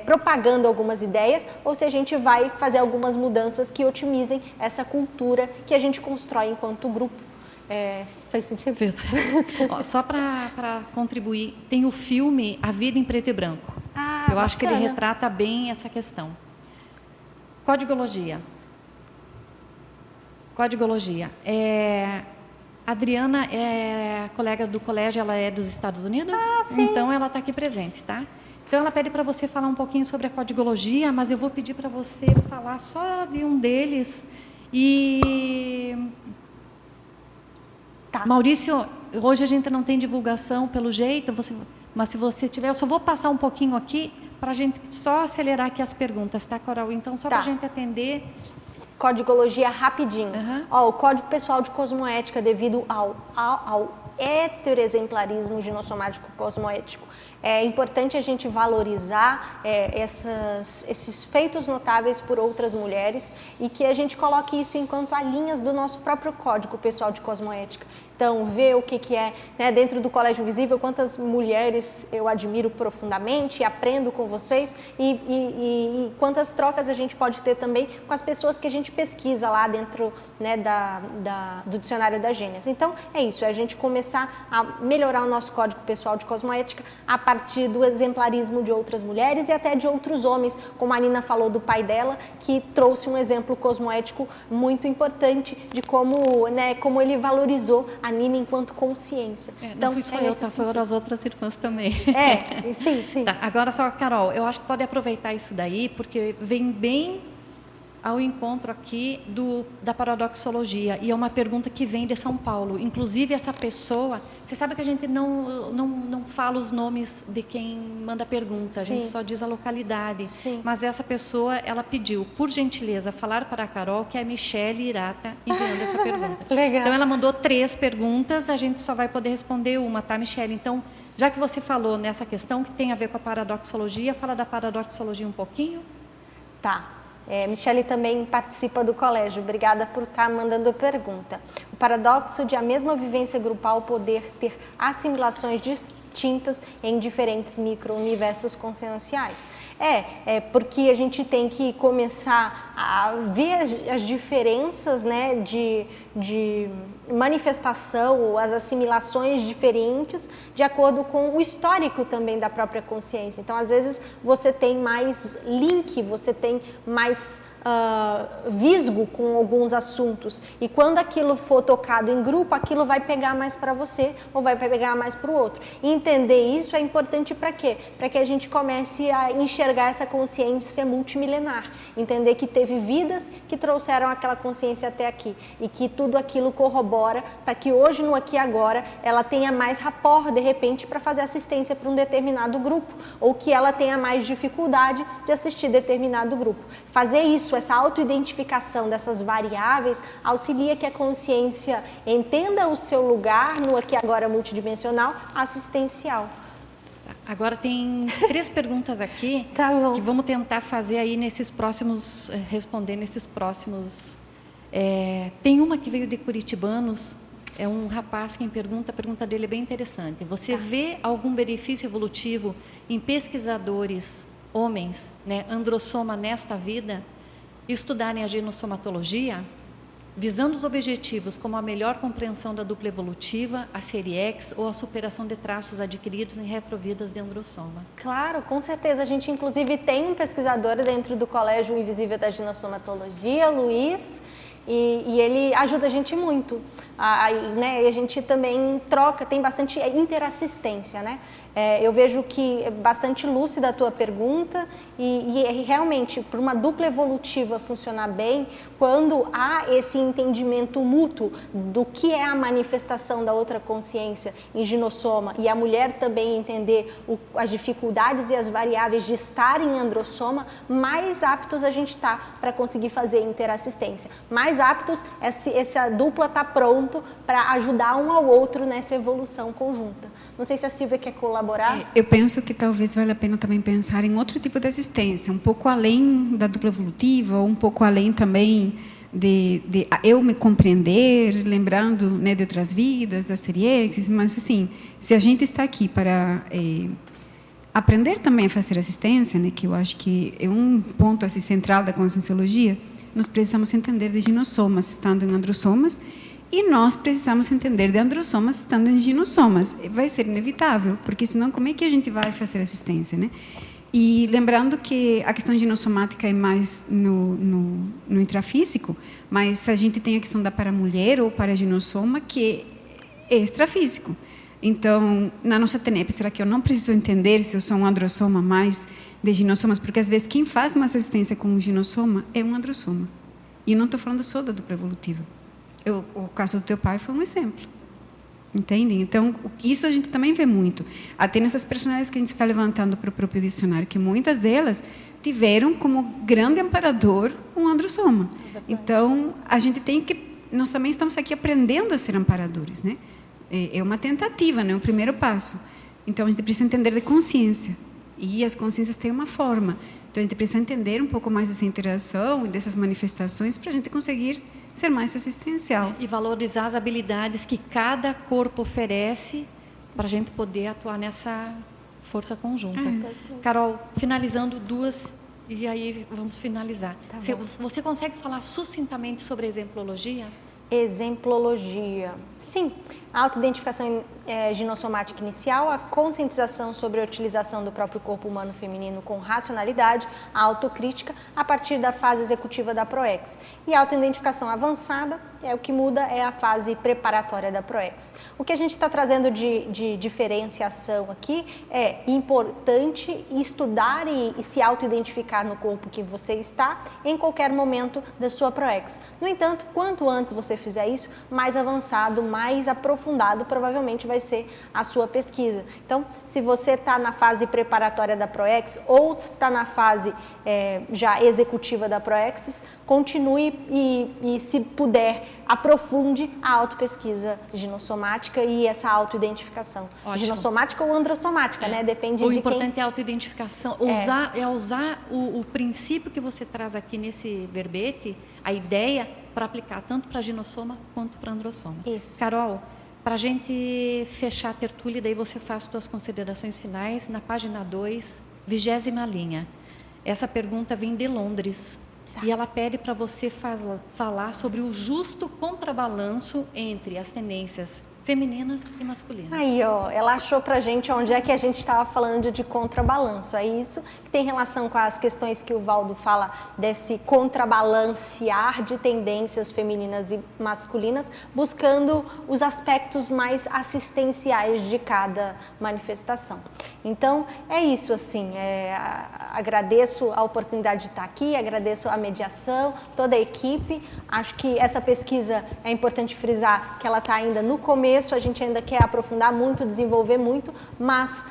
propagando algumas ideias ou se a gente vai fazer algumas mudanças que otimizem essa cultura que a gente constrói enquanto grupo. Faz sentido? Só para contribuir, tem o filme A Vida em Preto e Branco. Eu acho que ele retrata bem essa questão. Codigologia. A Adriana é colega do colégio, ela é dos Estados Unidos, então ela está aqui presente, tá? Então, ela pede para você falar um pouquinho sobre a codigologia, mas eu vou pedir para você falar só de um deles. Tá. Maurício, hoje a gente não tem divulgação pelo jeito, mas se você tiver, eu só vou passar um pouquinho aqui para a gente só acelerar aqui as perguntas, tá, Coral? Então, só para a gente atender. Codigologia rapidinho. O Código Pessoal de Cosmoética, devido ao heteroexemplarismo ginossomático cosmoético, é importante a gente valorizar esses feitos notáveis por outras mulheres e que a gente coloque isso enquanto linhas do nosso próprio Código Pessoal de Cosmoética. Então, ver o que é, né, dentro do Colégio Invisível, quantas mulheres eu admiro profundamente, aprendo com vocês e quantas trocas a gente pode ter também com as pessoas que a gente pesquisa lá dentro, né, do Dicionário da Gênesis. Então, é isso, é a gente começar a melhorar o nosso Código Pessoal de Cosmoética a partir do exemplarismo de outras mulheres e até de outros homens, como a Nina falou do pai dela, que trouxe um exemplo cosmoético muito importante de como ele valorizou a Nina enquanto consciência. Não fui só eu, foram as outras irmãs também. Sim. Tá, agora só, Carol, eu acho que pode aproveitar isso daí, porque vem bem ao encontro aqui da paradoxologia, e é uma pergunta que vem de São Paulo. Inclusive, essa pessoa, você sabe que a gente não fala os nomes de quem manda a pergunta, a gente só diz a localidade. Sim. Mas essa pessoa, ela pediu, por gentileza, falar para a Carol que a Michele irá estar enviando essa pergunta. Legal. Então, ela mandou 3 perguntas, a gente só vai poder responder uma, tá, Michele? Então, já que você falou nessa questão que tem a ver com a paradoxologia, fala da paradoxologia um pouquinho. Tá. Michele também participa do colégio. Obrigada por estar mandando pergunta. O paradoxo de a mesma vivência grupal poder ter assimilações distintas em diferentes micro-universos conscienciais. Porque a gente tem que começar a ver as diferenças, né, de manifestação, as assimilações diferentes de acordo com o histórico também da própria consciência. Então, às vezes, você tem mais link, você tem mais visgo com alguns assuntos, e quando aquilo for tocado em grupo, aquilo vai pegar mais para você ou vai pegar mais para o outro. E entender isso é importante para quê? Para que a gente comece a enxergar essa consciência multimilenar, entender que teve vidas que trouxeram aquela consciência até aqui e que tudo aquilo corrobora para que hoje, no aqui e agora, ela tenha mais rapport, de repente, para fazer assistência para um determinado grupo, ou que ela tenha mais dificuldade de assistir determinado grupo. Fazer isso, essa autoidentificação dessas variáveis, auxilia que a consciência entenda o seu lugar no aqui e agora multidimensional assistencial. Agora tem 3 perguntas aqui que vamos tentar fazer aí responder nesses próximos. Tem uma que veio de Curitibanos, é um rapaz quem pergunta, a pergunta dele é bem interessante. Você vê algum benefício evolutivo em pesquisadores homens, né, androssoma nesta vida, estudarem a ginossomatologia, visando os objetivos como a melhor compreensão da dupla evolutiva, a série X ou a superação de traços adquiridos em retrovidas de androssoma? Claro, com certeza. A gente, inclusive, tem um pesquisador dentro do Colégio Invisível da Ginossomatologia, Luiz, e ele ajuda a gente muito. Né, e a gente também troca, tem bastante interassistência, né? Eu vejo que é bastante lúcida a tua pergunta e realmente, para uma dupla evolutiva funcionar bem, quando há esse entendimento mútuo do que é a manifestação da outra consciência em ginossoma e a mulher também entender as dificuldades e as variáveis de estar em androssoma, mais aptos a gente está para conseguir fazer interassistência. Mais aptos, essa dupla está pronto para ajudar um ao outro nessa evolução conjunta. Não sei se a Silvia quer colaborar. Eu penso que talvez valha a pena também pensar em outro tipo de assistência, um pouco além da dupla evolutiva, ou um pouco além também de eu me compreender, lembrando, né, de outras vidas, da série X, mas assim, se a gente está aqui para aprender também a fazer assistência, né, que eu acho que é um ponto assim, central da conscienciologia, nós precisamos entender de ginossomas estando em androssomas, e nós precisamos entender de androssomas estando em ginossomas. Vai ser inevitável, porque senão como é que a gente vai fazer assistência, né? E lembrando que a questão ginossomática é mais no intrafísico, mas a gente tem a questão da paramulher ou paraginossoma, que é extrafísico. Então, na nossa TENEP, será que eu não preciso entender se eu sou um androssoma mais de ginossomas? Porque, às vezes, quem faz uma assistência com um ginossoma é um androssoma. E não estou falando só da dupla evolutiva. O caso do teu pai foi um exemplo. Entendem? Então, isso a gente também vê muito. Até nessas personagens que a gente está levantando para o próprio dicionário, que muitas delas tiveram como grande amparador um androssoma. Então, a gente tem que... Nós também estamos aqui aprendendo a ser amparadores, né? É uma tentativa, né? O primeiro passo. Então, a gente precisa entender de consciência. E as consciências têm uma forma. Então, a gente precisa entender um pouco mais dessa interação e dessas manifestações para a gente conseguir ser mais assistencial. E valorizar as habilidades que cada corpo oferece para a gente poder atuar nessa força conjunta. Carol, finalizando 2, e aí vamos finalizar. Você consegue falar sucintamente sobre exemplologia? Exemplologia. Sim, a autoidentificação ginossomática inicial, a conscientização sobre a utilização do próprio corpo humano feminino com racionalidade, a autocrítica, a partir da fase executiva da ProEx. E a autoidentificação avançada, o que muda é a fase preparatória da ProEx. O que a gente está trazendo de diferenciação aqui é importante estudar e se autoidentificar no corpo que você está em qualquer momento da sua ProEx. No entanto, quanto antes você fizer isso, mais avançado, mais aprofundado aprofundado provavelmente vai ser a sua pesquisa. Então, se você está na fase preparatória da ProEx ou está na fase já executiva da ProEx, continue e, se puder, aprofunde a autopesquisa ginossomática e essa autoidentificação. Ótimo. Ginossomática ou androssomática, né? Depende o de importante quem... é a autoidentificação. Usar o princípio que você traz aqui nesse verbete, a ideia, para aplicar tanto para ginossoma quanto para androssoma. Isso. Carol, para a gente fechar a tertúlia, daí você faz suas considerações finais na página 2, 20ª linha. Essa pergunta vem de Londres. E ela pede para você falar sobre o justo contrabalanço entre as tendências femininas e masculinas. Aí, ó, ela achou pra gente onde é que a gente estava falando de contrabalanço. É isso que tem relação com as questões que o Valdo fala desse contrabalancear de tendências femininas e masculinas, buscando os aspectos mais assistenciais de cada manifestação. Então, é isso, assim, agradeço a oportunidade de estar aqui, agradeço a mediação, toda a equipe. Acho que essa pesquisa, é importante frisar que ela está ainda no começo, a gente ainda quer aprofundar muito, desenvolver muito, mas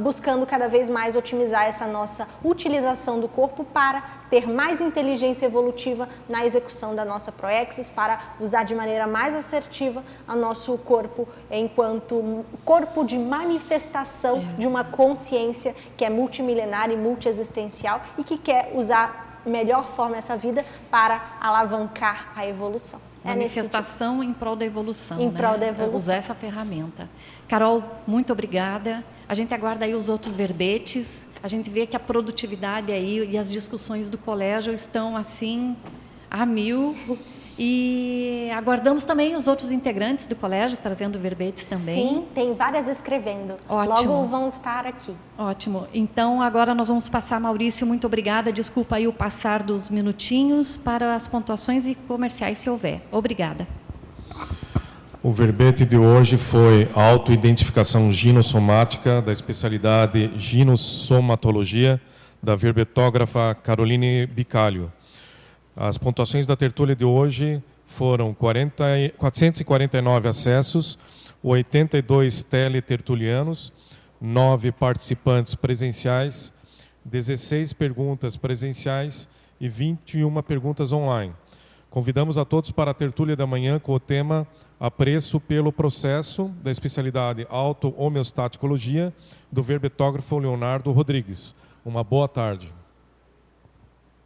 buscando cada vez mais otimizar essa nossa utilização do corpo para ter mais inteligência evolutiva na execução da nossa ProExis, para usar de maneira mais assertiva o nosso corpo enquanto corpo de manifestação de uma consciência que é multimilenar e multiexistencial e que quer usar melhor forma essa vida para alavancar a evolução. Manifestação em prol da evolução. Em prol da evolução. Usar essa ferramenta. Carol, muito obrigada. A gente aguarda aí os outros verbetes. A gente vê que a produtividade aí e as discussões do colégio estão assim a mil. E aguardamos também os outros integrantes do colégio trazendo verbetes também. Sim, tem várias escrevendo. Ótimo. Logo vão estar aqui. Ótimo. Então, agora nós vamos passar, Maurício, muito obrigada. Desculpa aí o passar dos minutinhos para as pontuações e comerciais, se houver. Obrigada. O verbete de hoje foi autoidentificação ginossomática, da especialidade ginossomatologia, da verbetógrafa Caroline Bicalho. As pontuações da tertúlia de hoje foram 449 acessos, 82 teletertulianos, 9 participantes presenciais, 16 perguntas presenciais e 21 perguntas online. Convidamos a todos para a tertúlia da manhã com o tema Apreço pelo processo, da especialidade auto-homeostaticologia, do verbetógrafo Leonardo Rodrigues. Uma boa tarde.